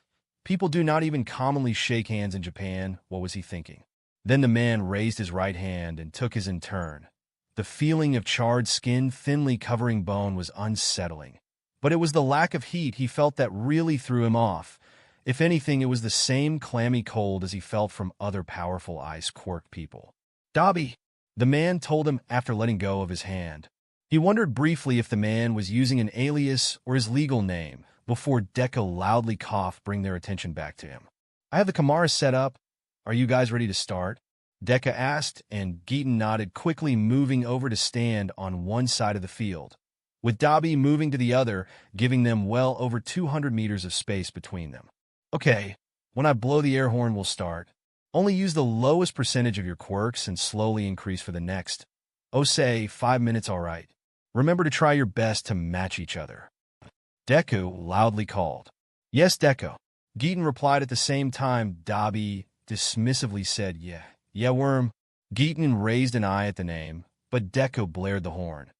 People do not even commonly shake hands in Japan. What was he thinking? Then the man raised his right hand and took his in turn. The feeling of charred skin thinly covering bone was unsettling. But it was the lack of heat he felt that really threw him off. If anything, it was the same clammy cold as he felt from other powerful ice-quirk people. "Dabi," the man told him after letting go of his hand. He wondered briefly if the man was using an alias or his legal name before Deku loudly coughed, bring their attention back to him. "I have the Kamara set up. Are you guys ready to start?" Deku asked, and Geeton nodded, quickly moving over to stand on one side of the field, with Dabi moving to the other, giving them well over 200 meters of space between them. "Okay, when I blow the air horn, we'll start. Only use the lowest percentage of your quirks and slowly increase for the next. Oh, say 5 minutes, all right. Remember to try your best to match each other." Deku loudly called. "Yes, Deku." Geeton replied at the same time. Dabi dismissively said, Yeah, worm." Geeton raised an eye at the name, but Deku blared the horn,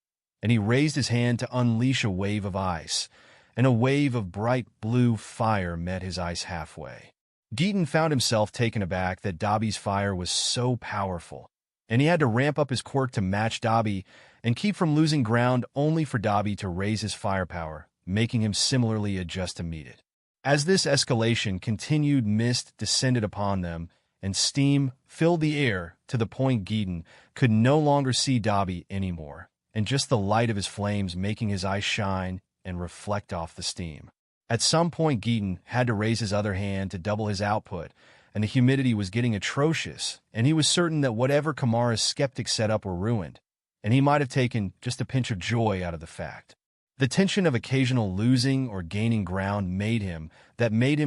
and he raised his hand to unleash a wave of ice, and a wave of bright blue fire met his ice halfway. Geeton found himself taken aback that Dabi's fire was so powerful, and he had to ramp up his quirk to match Dabi and keep from losing ground, only for Dabi to raise his firepower, making him similarly adjust to meet it. As this escalation continued, mist descended upon them, and steam filled the air to the point Geeton could no longer see Dabi anymore, and just the light of his flames making his eyes shine and reflect off the steam. At some point, Geeton had to raise his other hand to double his output, and the humidity was getting atrocious, and he was certain that whatever Kamara's skeptics set up were ruined, and he might have taken just a pinch of joy out of the fact. The tension of occasional losing or gaining ground made him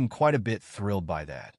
quite a bit thrilled by that.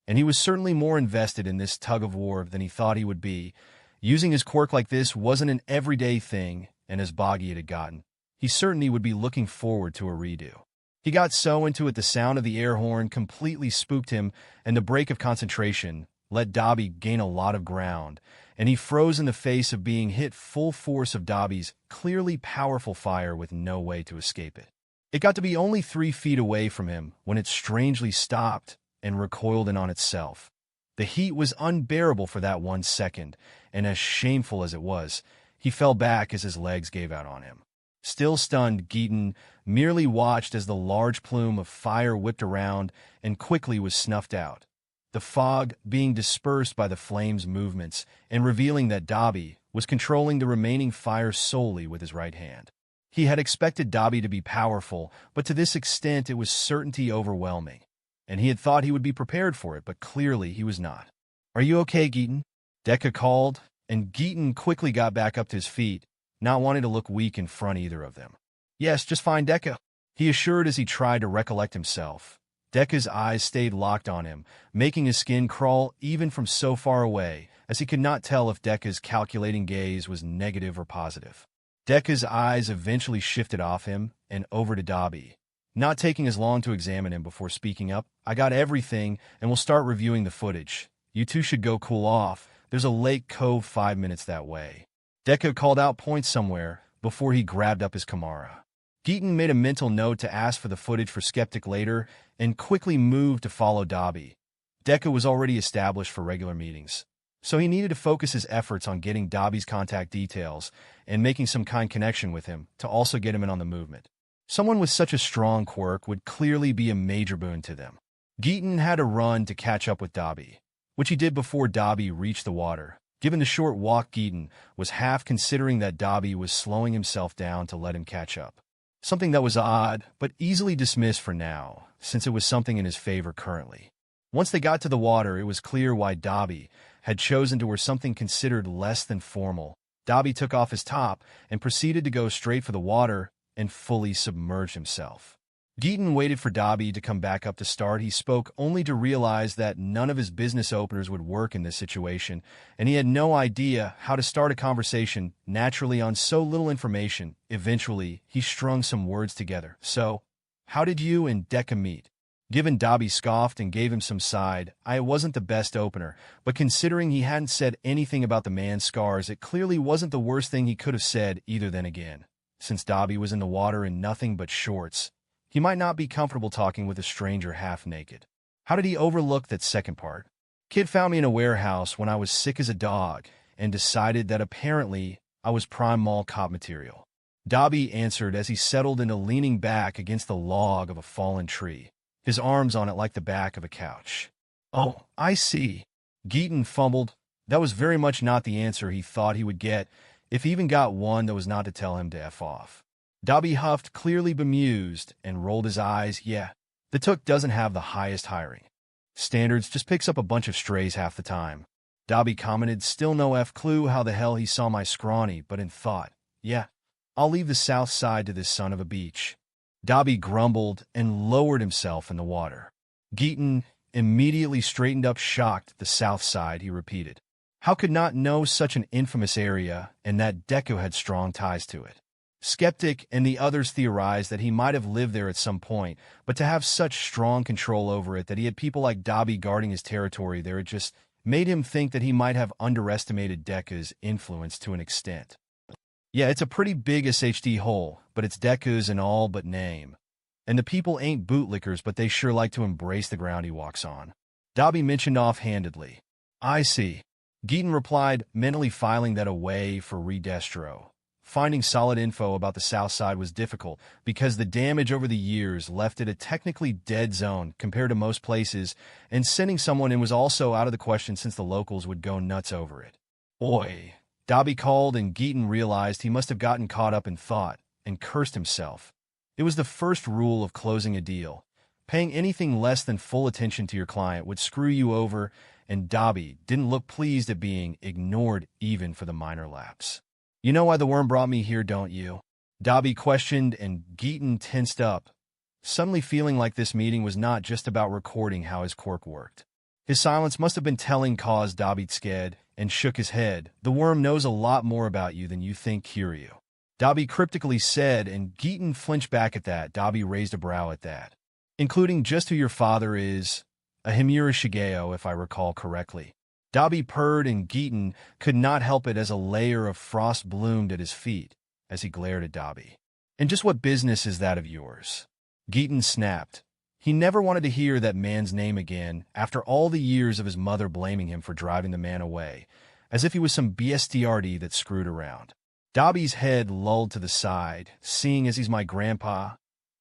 And he was certainly more invested in this tug-of-war than he thought he would be. Using his quirk like this wasn't an everyday thing, and as boggy it had gotten, he certainly would be looking forward to a redo. He got so into it the sound of the air horn completely spooked him, and the break of concentration let Dabi gain a lot of ground, and he froze in the face of being hit full force of Dabi's clearly powerful fire with no way to escape it. It got to be only 3 feet away from him when it strangely stopped and recoiled in on itself. The heat was unbearable for that 1 second, and as shameful as it was, he fell back as his legs gave out on him. Still stunned, Geeton merely watched as the large plume of fire whipped around and quickly was snuffed out, the fog being dispersed by the flame's movements and revealing that Dabi was controlling the remaining fire solely with his right hand. He had expected Dabi to be powerful, but to this extent it was certainly overwhelming, and he had thought he would be prepared for it, but clearly he was not. "Are you okay, Geeton?" Deku called, and Geeton quickly got back up to his feet, not wanting to look weak in front of either of them. "Yes, just fine, Deku," he assured as he tried to recollect himself. Deku's eyes stayed locked on him, making his skin crawl even from so far away, as he could not tell if Deku's calculating gaze was negative or positive. Deku's eyes eventually shifted off him and over to Dabi, not taking as long to examine him before speaking up. "I got everything, and we'll start reviewing the footage. You two should go cool off. There's a lake cove 5 minutes that way." Deku called out points somewhere before he grabbed up his Kamara. Geeton made a mental note to ask for the footage for Skeptic later and quickly moved to follow Dabi. Deku was already established for regular meetings, so he needed to focus his efforts on getting Dabi's contact details and making some kind of connection with him to also get him in on the movement. Someone with such a strong quirk would clearly be a major boon to them. Geeton had to run to catch up with Dabi, which he did before Dabi reached the water. Given the short walk, Geeton was half considering that Dabi was slowing himself down to let him catch up. Something that was odd, but easily dismissed for now, since it was something in his favor currently. Once they got to the water, it was clear why Dabi had chosen to wear something considered less than formal. Dabi took off his top and proceeded to go straight for the water and fully submerge himself. Geeton waited for Dabi to come back up to start. He spoke only to realize that none of his business openers would work in this situation, and he had no idea how to start a conversation naturally on so little information. Eventually, he strung some words together. "So, how did you and Deku meet?" Given Dabi scoffed and gave him some side, it wasn't the best opener, but considering he hadn't said anything about the man's scars, it clearly wasn't the worst thing he could have said either. Then again, since Dabi was in the water in nothing but shorts, he might not be comfortable talking with a stranger half-naked. How did he overlook that second part? "Kid found me in a warehouse when I was sick as a dog and decided that apparently I was prime mall cop material." Dabi answered as he settled into leaning back against the log of a fallen tree, his arms on it like the back of a couch. "Oh, I see." Geeton fumbled. That was very much not the answer he thought he would get, if he even got one that was not to tell him to F off. Dabi huffed, clearly bemused, and rolled his eyes. "Yeah, the Took doesn't have the highest hiring standards, just picks up a bunch of strays half the time." Dabi commented, still no clue how the hell he saw my scrawny, but in thought, "Yeah, I'll leave the south side to this son of a beach." Dabi grumbled and lowered himself in the water. Geeton immediately straightened up, shocked. "The south side," he repeated. How could not know such an infamous area and that Deku had strong ties to it? Skeptic and the others theorized that he might have lived there at some point, but to have such strong control over it that he had people like Dabi guarding his territory there, it just made him think that he might have underestimated Deku's influence to an extent. "Yeah, it's a pretty big SHD hole, but it's Deku's in all but name. And the people ain't bootlickers, but they sure like to embrace the ground he walks on," Dabi mentioned offhandedly. "I see," Geeton replied, mentally filing that away for Redestro. Finding solid info about the south side was difficult because the damage over the years left it a technically dead zone compared to most places, and sending someone in was also out of the question since the locals would go nuts over it. "Oi," Dabi called, and Geeton realized he must have gotten caught up in thought and cursed himself. It was the first rule of closing a deal. Paying anything less than full attention to your client would screw you over, and Dabi didn't look pleased at being ignored even for the minor lapse. "You know why the worm brought me here, don't you?" Dabi questioned, and Geeton tensed up, suddenly feeling like this meeting was not just about recording how his quirk worked. His silence must have been telling cause. Dabi scared and shook his head. "The worm knows a lot more about you than you think, Kiryu," Dabi cryptically said, and Geeton flinched back at that. Dabi raised a brow at that. "Including just who your father is, a Himura Shigeo, if I recall correctly." Dabi purred, and Geeton could not help it as a layer of frost bloomed at his feet as he glared at Dabi. "And just what business is that of yours?" Geeton snapped. He never wanted to hear that man's name again after all the years of his mother blaming him for driving the man away, as if he was some BSTRD that screwed around. Dabi's head lulled to the side. "Seeing as he's my grandpa,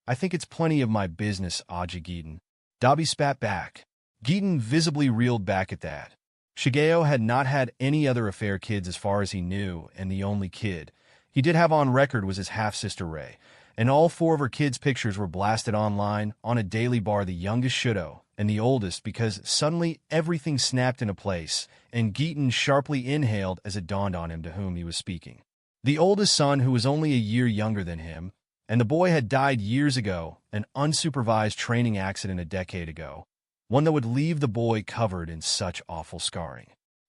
I think it's plenty of my business, Aja Geeton." Dabi spat back. Geeton visibly reeled back at that. Shigeo had not had any other affair kids as far as he knew, and the only kid he did have on record was his half-sister Rei, and all four of her kids' pictures were blasted online on a daily bar, the youngest Shudo, and the oldest, because suddenly everything snapped into place, and Geeton sharply inhaled as it dawned on him to whom he was speaking. The oldest son, who was only a year younger than him, and the boy had died years ago, an unsupervised training accident a decade ago, one that would leave the boy covered in such awful scarring.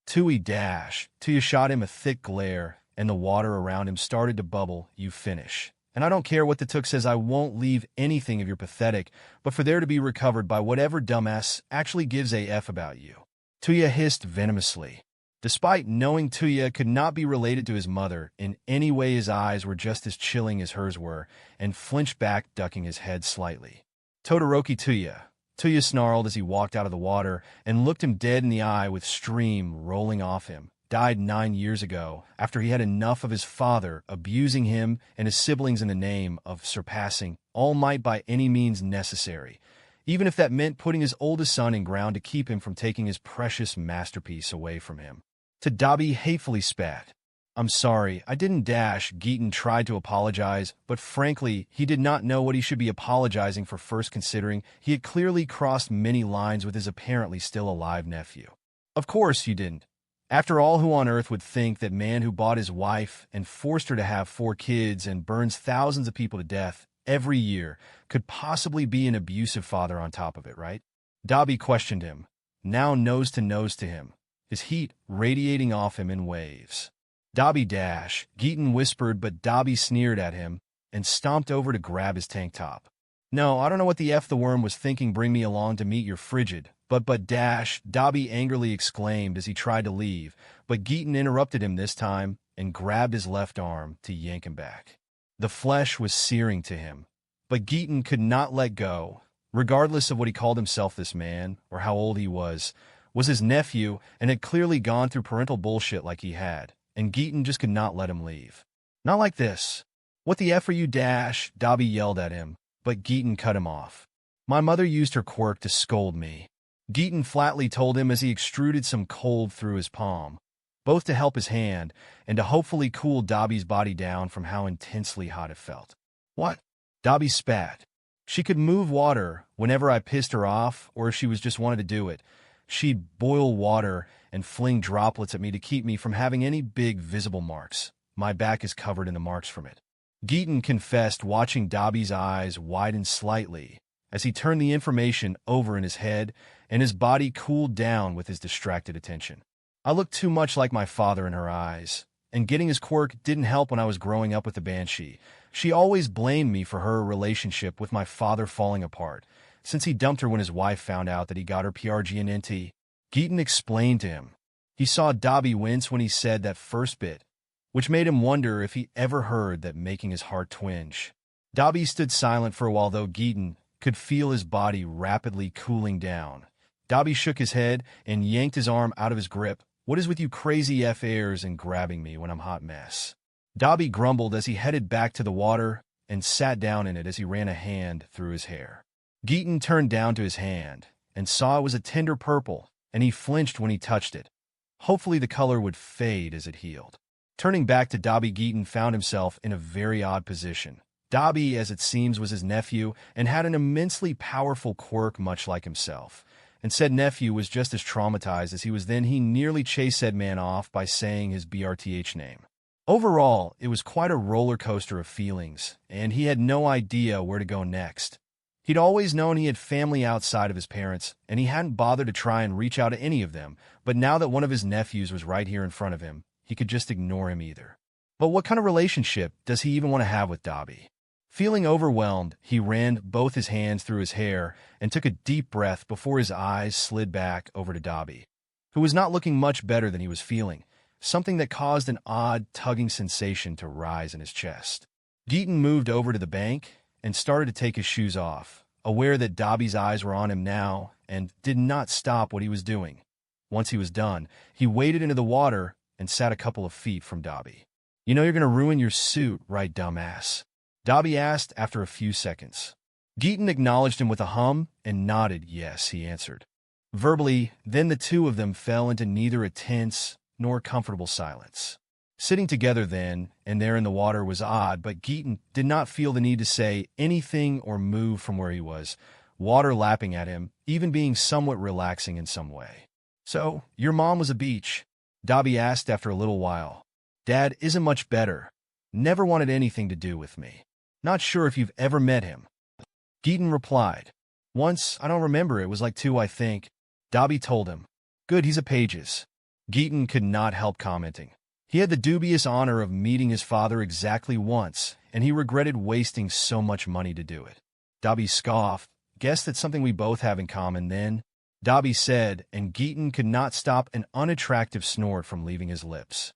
Tuya shot him a thick glare, and the water around him started to bubble. "You finish. And I don't care what the Took says, I won't leave anything of your pathetic, but for there to be recovered by whatever dumbass actually gives a F about you." Tuya hissed venomously. Despite knowing Tuya could not be related to his mother in any way, his eyes were just as chilling as hers were, and flinched back, ducking his head slightly. "Todoroki Tuya." Tuya snarled as he walked out of the water and looked him dead in the eye with steam rolling off him. "Died 9 years ago after he had enough of his father abusing him and his siblings in the name of surpassing all might by any means necessary, even if that meant putting his oldest son in ground to keep him from taking his precious masterpiece away from him." To Dabi hatefully spat. "I'm sorry, I didn't dash." Geeton tried to apologize, but frankly, he did not know what he should be apologizing for first, considering he had clearly crossed many lines with his apparently still alive nephew. "Of course you didn't. After all, who on earth would think that man who bought his wife and forced her to have 4 kids and burns thousands of people to death every year could possibly be an abusive father on top of it, right? Dabi questioned him, now nose to him, his heat radiating off him in waves. Dabi dash, Geeton whispered, but Dabi sneered at him and stomped over to grab his tank top. No, I don't know what the F the worm was thinking, bring me along to meet your frigid, but dash, Dabi angrily exclaimed as he tried to leave, but Geeton interrupted him this time and grabbed his left arm to yank him back. The flesh was searing to him, but Geeton could not let go. Regardless of what he called himself, this man, or how old he was his nephew and had clearly gone through parental bullshit like he had, and Geeton just could not let him leave. Not like this. What the F are you, dash? Dabi yelled at him, but Geeton cut him off. My mother used her quirk to scold me, Geeton flatly told him as he extruded some cold through his palm, both to help his hand and to hopefully cool Dabi's body down from how intensely hot it felt. What? Dabi spat. She could move water whenever I pissed her off, or if she was just wanted to do it. She'd boil water and fling droplets at me to keep me from having any big visible marks. My back is covered in the marks from it. Geeton confessed, watching Dabi's eyes widen slightly as he turned the information over in his head and his body cooled down with his distracted attention. I looked too much like my father in her eyes, and getting his quirk didn't help when I was growing up with the Banshee. She always blamed me for her relationship with my father falling apart, since he dumped her when his wife found out that he got her PRGNNT. Geeton explained to him. He saw Dabi wince when he said that first bit, which made him wonder if he ever heard that, making his heart twinge. Dabi stood silent for a while, though Geeton could feel his body rapidly cooling down. Dabi shook his head and yanked his arm out of his grip. What is with you crazy F airs and grabbing me when I'm hot mess? Dabi grumbled as he headed back to the water and sat down in it as he ran a hand through his hair. Geeton turned down to his hand and saw it was a tender purple, and he flinched when he touched it. Hopefully the color would fade as it healed. Turning back to Dabi, Geeton found himself in a very odd position. Dabi, as it seems, was his nephew and had an immensely powerful quirk much like himself. And said nephew was just as traumatized as he was then. He nearly chased said man off by saying his BRTH name. Overall, it was quite a roller coaster of feelings, and he had no idea where to go next. He'd always known he had family outside of his parents, and he hadn't bothered to try and reach out to any of them, but now that one of his nephews was right here in front of him, he could just ignore him either. But what kind of relationship does he even want to have with Dabi? Feeling overwhelmed, he ran both his hands through his hair and took a deep breath before his eyes slid back over to Dabi, who was not looking much better than he was feeling, something that caused an odd tugging sensation to rise in his chest. Geeton moved over to the bank and started to take his shoes off, aware that Dabi's eyes were on him now, and did not stop what he was doing. Once he was done, he waded into the water and sat a couple of feet from Dabi. You know you're going to ruin your suit, right, dumbass? Dabi asked after a few seconds. Geeton acknowledged him with a hum and nodded yes, he answered. Verbally, then the two of them fell into neither a tense nor comfortable silence. Sitting together then and there in the water was odd, but Geeton did not feel the need to say anything or move from where he was, water lapping at him, even being somewhat relaxing in some way. So, your mom was a beach? Dabi asked after a little while. Dad isn't much better. Never wanted anything to do with me. Not sure if you've ever met him. Geeton replied. Once, I don't remember, it was like 2, I think. Dabi told him. Good, he's a pages. Geeton could not help commenting. He had the dubious honor of meeting his father exactly once, and he regretted wasting so much money to do it. Dabi scoffed. Guess that's something we both have in common then, Dabi said, and Geeton could not stop an unattractive snort from leaving his lips.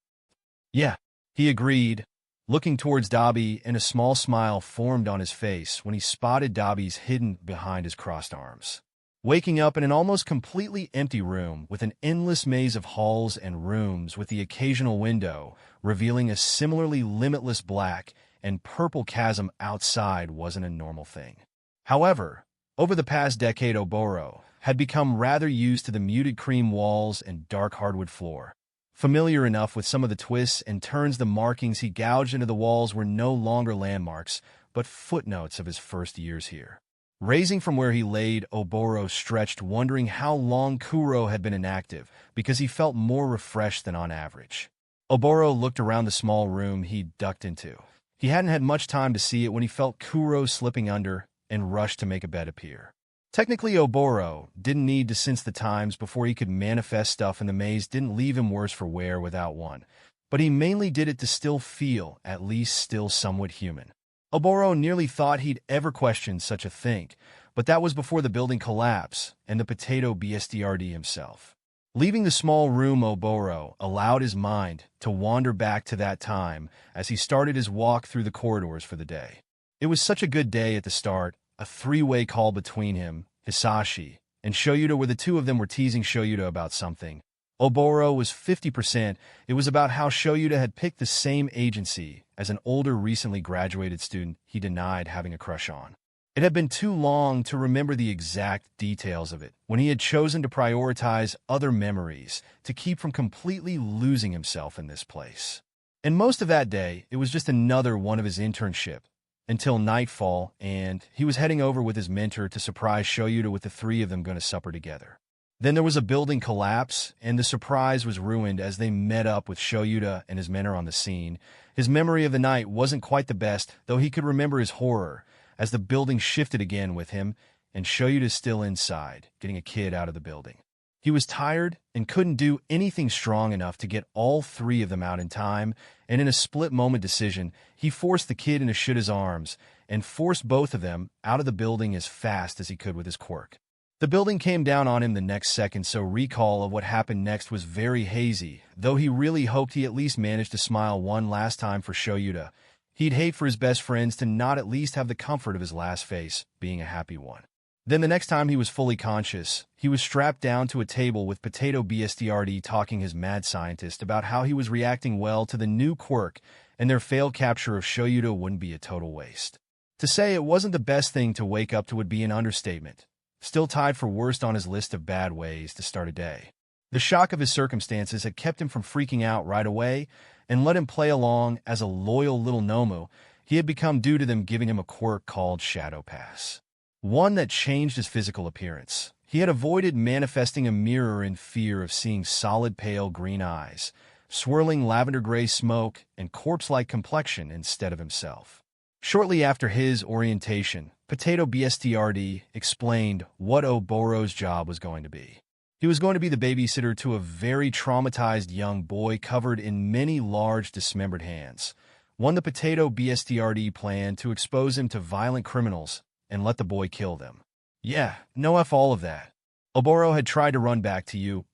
Yeah, he agreed, looking towards Dabi, and a small smile formed on his face when he spotted Dabi's hidden behind his crossed arms. Waking up in an almost completely empty room with an endless maze of halls and rooms with the occasional window revealing a similarly limitless black and purple chasm outside wasn't a normal thing. However, over the past decade, Oboro had become rather used to the muted cream walls and dark hardwood floor. Familiar enough with some of the twists and turns, the markings he gouged into the walls were no longer landmarks, but footnotes of his first years here. Raising from where he laid, Oboro stretched, wondering how long Kuro had been inactive, because he felt more refreshed than on average. Oboro looked around the small room he'd ducked into. He hadn't had much time to see it when he felt Kuro slipping under and rushed to make a bed appear. Technically, Oboro didn't need to sense the times before he could manifest stuff, and the maze didn't leave him worse for wear without one. But he mainly did it to still feel, at least still somewhat human. Oboro nearly thought he'd ever questioned such a thing, but that was before the building collapse and the potato BSDRD himself. Leaving the small room, Oboro allowed his mind to wander back to that time as he started his walk through the corridors for the day. It was such a good day at the start, a three-way call between him, Hisashi, and Shoyuta, where the two of them were teasing Shoyuta about something. Oboro was 50%. It was about how Shoyuta had picked the same agency as an older, recently graduated student he denied having a crush on. It had been too long to remember the exact details of it, when he had chosen to prioritize other memories to keep from completely losing himself in this place. And most of that day, it was just another one of his internship, until nightfall, and he was heading over with his mentor to surprise Shoyuta with the three of them going to supper together. Then there was a building collapse, and the surprise was ruined as they met up with Shoyuta and his mentor on the scene. His memory of the night wasn't quite the best, though he could remember his horror, as the building shifted again with him, and Shoyuta's still inside, getting a kid out of the building. He was tired and couldn't do anything strong enough to get all three of them out in time, and in a split-moment decision, he forced the kid into Shuta's arms and forced both of them out of the building as fast as he could with his quirk. The building came down on him the next second, so recall of what happened next was very hazy, though he really hoped he at least managed to smile one last time for Shoyuta. He'd hate for his best friends to not at least have the comfort of his last face being a happy one. Then the next time he was fully conscious, he was strapped down to a table with Potato BSDRD talking his mad scientist about how he was reacting well to the new quirk and their failed capture of Shoyuta wouldn't be a total waste. To say it wasn't the best thing to wake up to would be an understatement. Still tied for worst on his list of bad ways to start a day. The shock of his circumstances had kept him from freaking out right away and let him play along as a loyal little Nomu. He had become due to them giving him a quirk called Shadow Pass. One that changed his physical appearance. He had avoided manifesting a mirror in fear of seeing solid pale green eyes, swirling lavender-gray smoke, and corpse-like complexion instead of himself. Shortly after his orientation, Potato BSDRD explained what Oboro's job was going to be. He was going to be the babysitter to a very traumatized young boy covered in many large dismembered hands. One, the Potato BSDRD planned to expose him to violent criminals and let the boy kill them. Yeah, no F all of that. Oboro had tried to run back to you,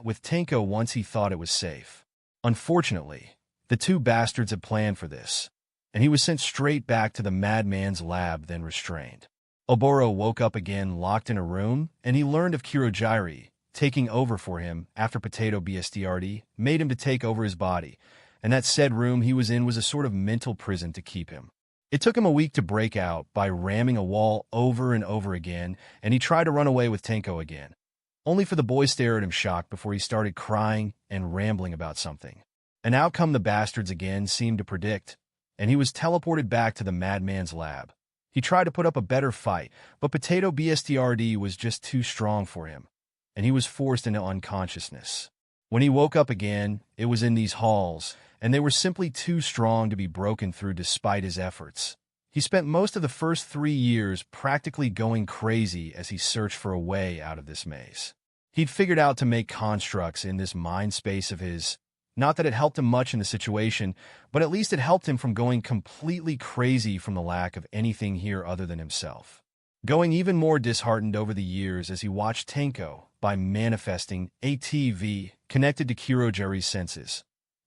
with Tenko once he thought it was safe. Unfortunately, the two bastards had planned for this, and he was sent straight back to the madman's lab, then restrained. Oboro woke up again locked in a room, and he learned of Kirojiri taking over for him after Potato BSDRD made him to take over his body, and that said room he was in was a sort of mental prison to keep him. It took him a week to break out by ramming a wall over and over again, and he tried to run away with Tenko again, only for the boy stare at him shocked before he started crying and rambling about something. An outcome the bastards again seemed to predict, and he was teleported back to the madman's lab. He tried to put up a better fight, but Potato BSDRD was just too strong for him, and he was forced into unconsciousness. When he woke up again, it was in these halls, and they were simply too strong to be broken through despite his efforts. He spent most of the first 3 years practically going crazy as he searched for a way out of this maze. He'd figured out to make constructs in this mind space of his. Not that it helped him much in the situation, but at least it helped him from going completely crazy from the lack of anything here other than himself. Going even more disheartened over the years as he watched Tenko by manifesting ATV connected to Kirojiri's senses.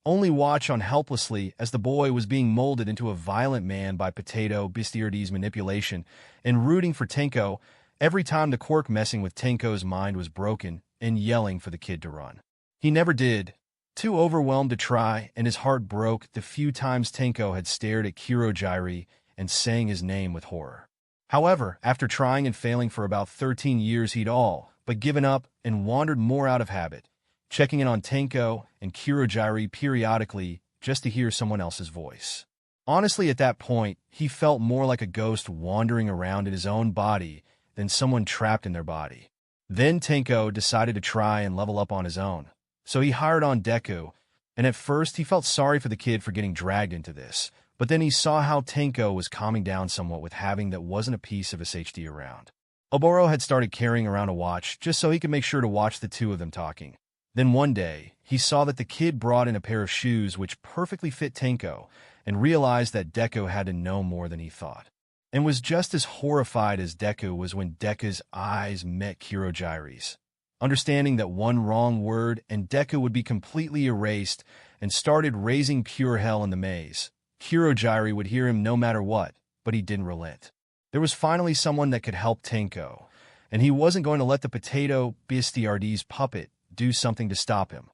Only watch on helplessly as the boy was being molded into a violent man by Potato BSDRD's manipulation, and rooting for Tenko every time the quirk messing with Tenko's mind was broken, and yelling for the kid to run. He never did. Too overwhelmed to try, and his heart broke the few times Tenko had stared at Kirojiri and sang his name with horror. However, after trying and failing for about 13 years, he'd all but given up and wandered more out of habit, checking in on Tenko and Kirojiri periodically just to hear someone else's voice. Honestly, at that point, he felt more like a ghost wandering around in his own body than someone trapped in their body. Then Tenko decided to try and level up on his own, so he hired on Deku, and at first he felt sorry for the kid for getting dragged into this, But then he saw how Tenko was calming down somewhat with having that wasn't a piece of his HD around. Oboro had started carrying around a watch just so he could make sure to watch the two of them talking. Then one day, he saw that the kid brought in a pair of shoes which perfectly fit Tenko, and realized that Deku had to know more than he thought. And was just as horrified as Deku was when Deku's eyes met Kurojire's. Understanding that one wrong word and Deku would be completely erased, and started raising pure hell in the maze. Kurojire would hear him no matter what, but he didn't relent. There was finally someone that could help Tenko, and he wasn't going to let the potato Bestiardi's puppet do something to stop him,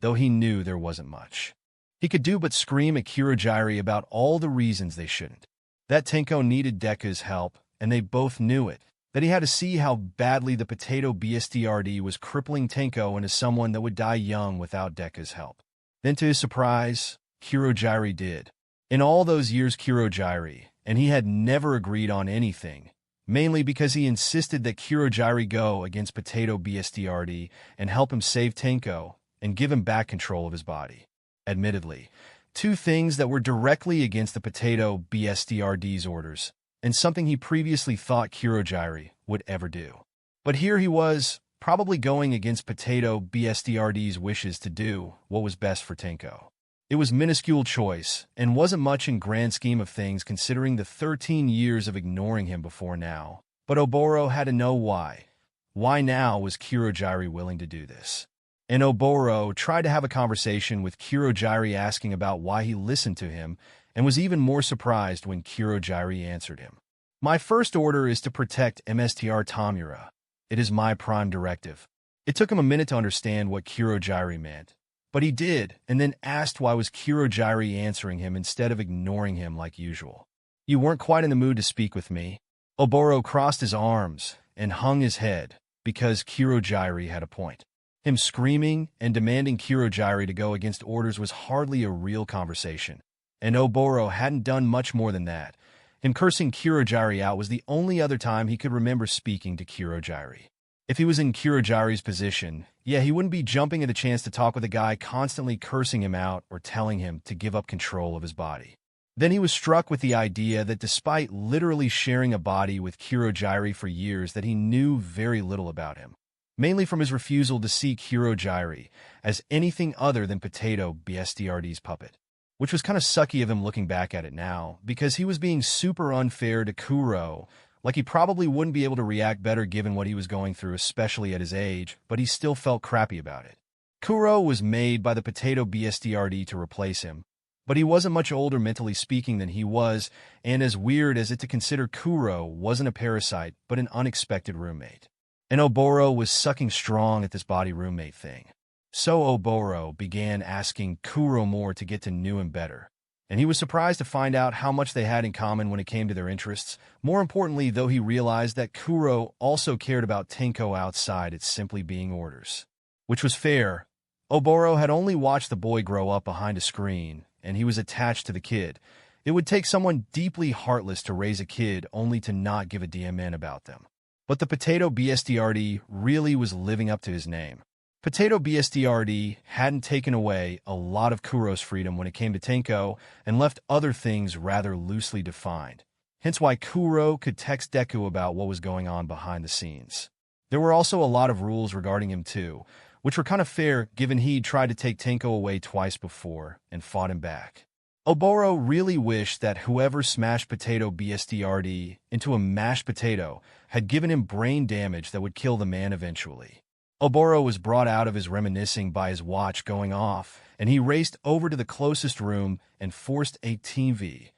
though he knew there wasn't much he could do but scream at Kurojire about all the reasons they shouldn't. That Tenko needed Deku's help, and they both knew it, that he had to see how badly the potato Bestiardi was crippling Tenko into someone that would die young without Deku's help. Then to his surprise, Kurojire did. In all those years Kurojire, and he had never agreed on anything, mainly because he insisted that Kurojire go against Potato Bestiardi and help him save Tenko and give him back control of his body. Admittedly, two things that were directly against the Potato Bestiardi's orders, and something he previously thought Kurojire would ever do. But here he was, probably going against Potato Bestiardi's wishes to do what was best for Tenko. It was minuscule choice, and wasn't much in grand scheme of things considering the 13 years of ignoring him before now. But Oboro had to know why. Why now was Kurojire willing to do this? And Oboro tried to have a conversation with Kurojire asking about why he listened to him, and was even more surprised when Kurojire answered him. My first order is to protect Mstr Tamura. It is my prime directive. It took him a minute to understand what Kurojire meant. But he did, and then asked why was Kurojire answering him instead of ignoring him like usual. You weren't quite in the mood to speak with me. Oboro crossed his arms and hung his head, because Kurojire had a point. Him screaming and demanding Kurojire to go against orders was hardly a real conversation, and Oboro hadn't done much more than that. Him cursing Kurojire out was the only other time he could remember speaking to Kurojire. If he was in Kurojire's position, yeah, he wouldn't be jumping at the chance to talk with a guy constantly cursing him out or telling him to give up control of his body. Then he was struck with the idea that despite literally sharing a body with Kurojire for years, that he knew very little about him, mainly from his refusal to see Kurojire as anything other than Potato Bestiardi's puppet. Which was kind of sucky of him looking back at it now, because he was being super unfair to Kuro. Like he probably wouldn't be able to react better given what he was going through, especially at his age, but he still felt crappy about it. Kuro was made by the Potato Bestiardi to replace him, but he wasn't much older mentally speaking than he was, and as weird as it to consider Kuro wasn't a parasite, but an unexpected roommate. And Oboro was sucking strong at this body roommate thing. So Oboro began asking Kuro more to get to know him better. And he was surprised to find out how much they had in common when it came to their interests. More importantly, though, he realized that Kuro also cared about Tenko outside its simply being orders. Which was fair. Oboro had only watched the boy grow up behind a screen, and he was attached to the kid. It would take someone deeply heartless to raise a kid only to not give a DMN about them. But the Potato Bestiardi really was living up to his name. Potato Bestiardi hadn't taken away a lot of Kuro's freedom when it came to Tenko, and left other things rather loosely defined. Hence why Kuro could text Deku about what was going on behind the scenes. There were also a lot of rules regarding him too, which were kind of fair given he'd tried to take Tenko away twice before and fought him back. Oboro really wished that whoever smashed Potato Bestiardi into a mashed potato had given him brain damage that would kill the man eventually. Oboro was brought out of his reminiscing by his watch going off, and he raced over to the closest room and forced a TV,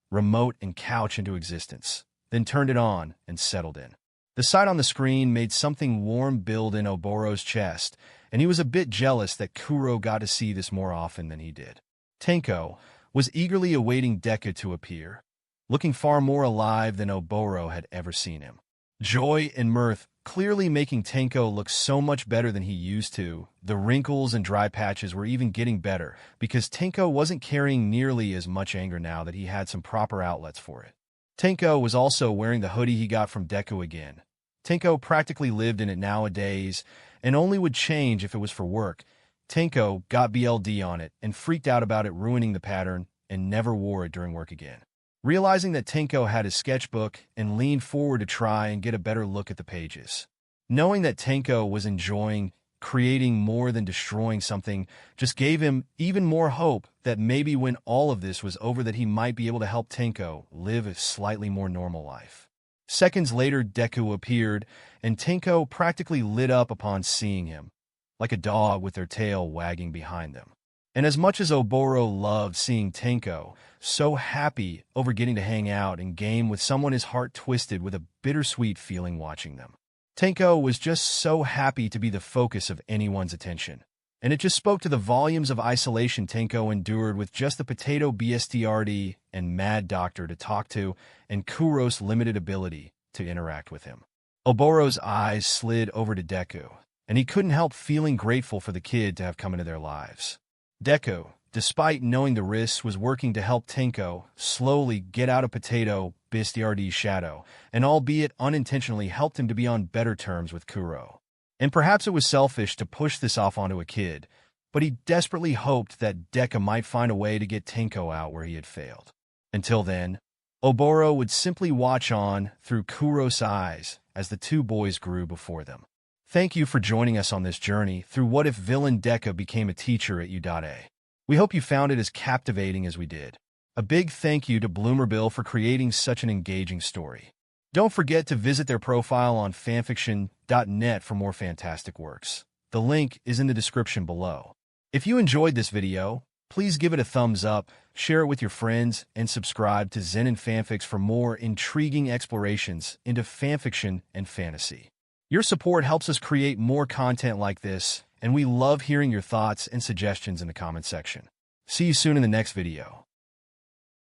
remote, and couch into existence, then turned it on and settled in. The sight on the screen made something warm build in Oboro's chest, and he was a bit jealous that Kuro got to see this more often than he did. Tenko was eagerly awaiting Deku to appear, looking far more alive than Oboro had ever seen him. Joy and mirth clearly making Tenko look so much better than he used to. The wrinkles and dry patches were even getting better, because Tenko wasn't carrying nearly as much anger now that he had some proper outlets for it. Tenko was also wearing the hoodie he got from Deku again. Tenko practically lived in it nowadays, and only would change if it was for work. Tenko got BLD on it and freaked out about it ruining the pattern, and never wore it during work again. Realizing that Tenko had his sketchbook and leaned forward to try and get a better look at the pages. Knowing that Tenko was enjoying creating more than destroying something just gave him even more hope that maybe when all of this was over that he might be able to help Tenko live a slightly more normal life. Seconds later, Deku appeared, and Tenko practically lit up upon seeing him, like a dog with their tail wagging behind them. And as much as Oboro loved seeing Tenko, so happy over getting to hang out and game with someone, his heart twisted with a bittersweet feeling watching them. Tenko was just so happy to be the focus of anyone's attention, and it just spoke to the volumes of isolation Tenko endured with just the potato BSTRD and Mad Doctor to talk to, and Kuro's limited ability to interact with him. Oboro's eyes slid over to Deku, and he couldn't help feeling grateful for the kid to have come into their lives. Deku, despite knowing the risks, was working to help Tenko slowly get out of Potato BSTRD's shadow, and albeit unintentionally helped him to be on better terms with Kuro. And perhaps it was selfish to push this off onto a kid, but he desperately hoped that Deku might find a way to get Tenko out where he had failed. Until then, Oboro would simply watch on through Kuro's eyes as the two boys grew before them. Thank you for joining us on this journey through What If Villain Deku Became a Teacher at U.A. We hope you found it as captivating as we did. A big thank you to Bloomerbill for creating such an engaging story. Don't forget to visit their profile on fanfiction.net for more fantastic works. The link is in the description below. If you enjoyed this video, please give it a thumbs up, share it with your friends, and subscribe to Zenin Fanfics for more intriguing explorations into fanfiction and fantasy. Your support helps us create more content like this, and we love hearing your thoughts and suggestions in the comment section. See you soon in the next video.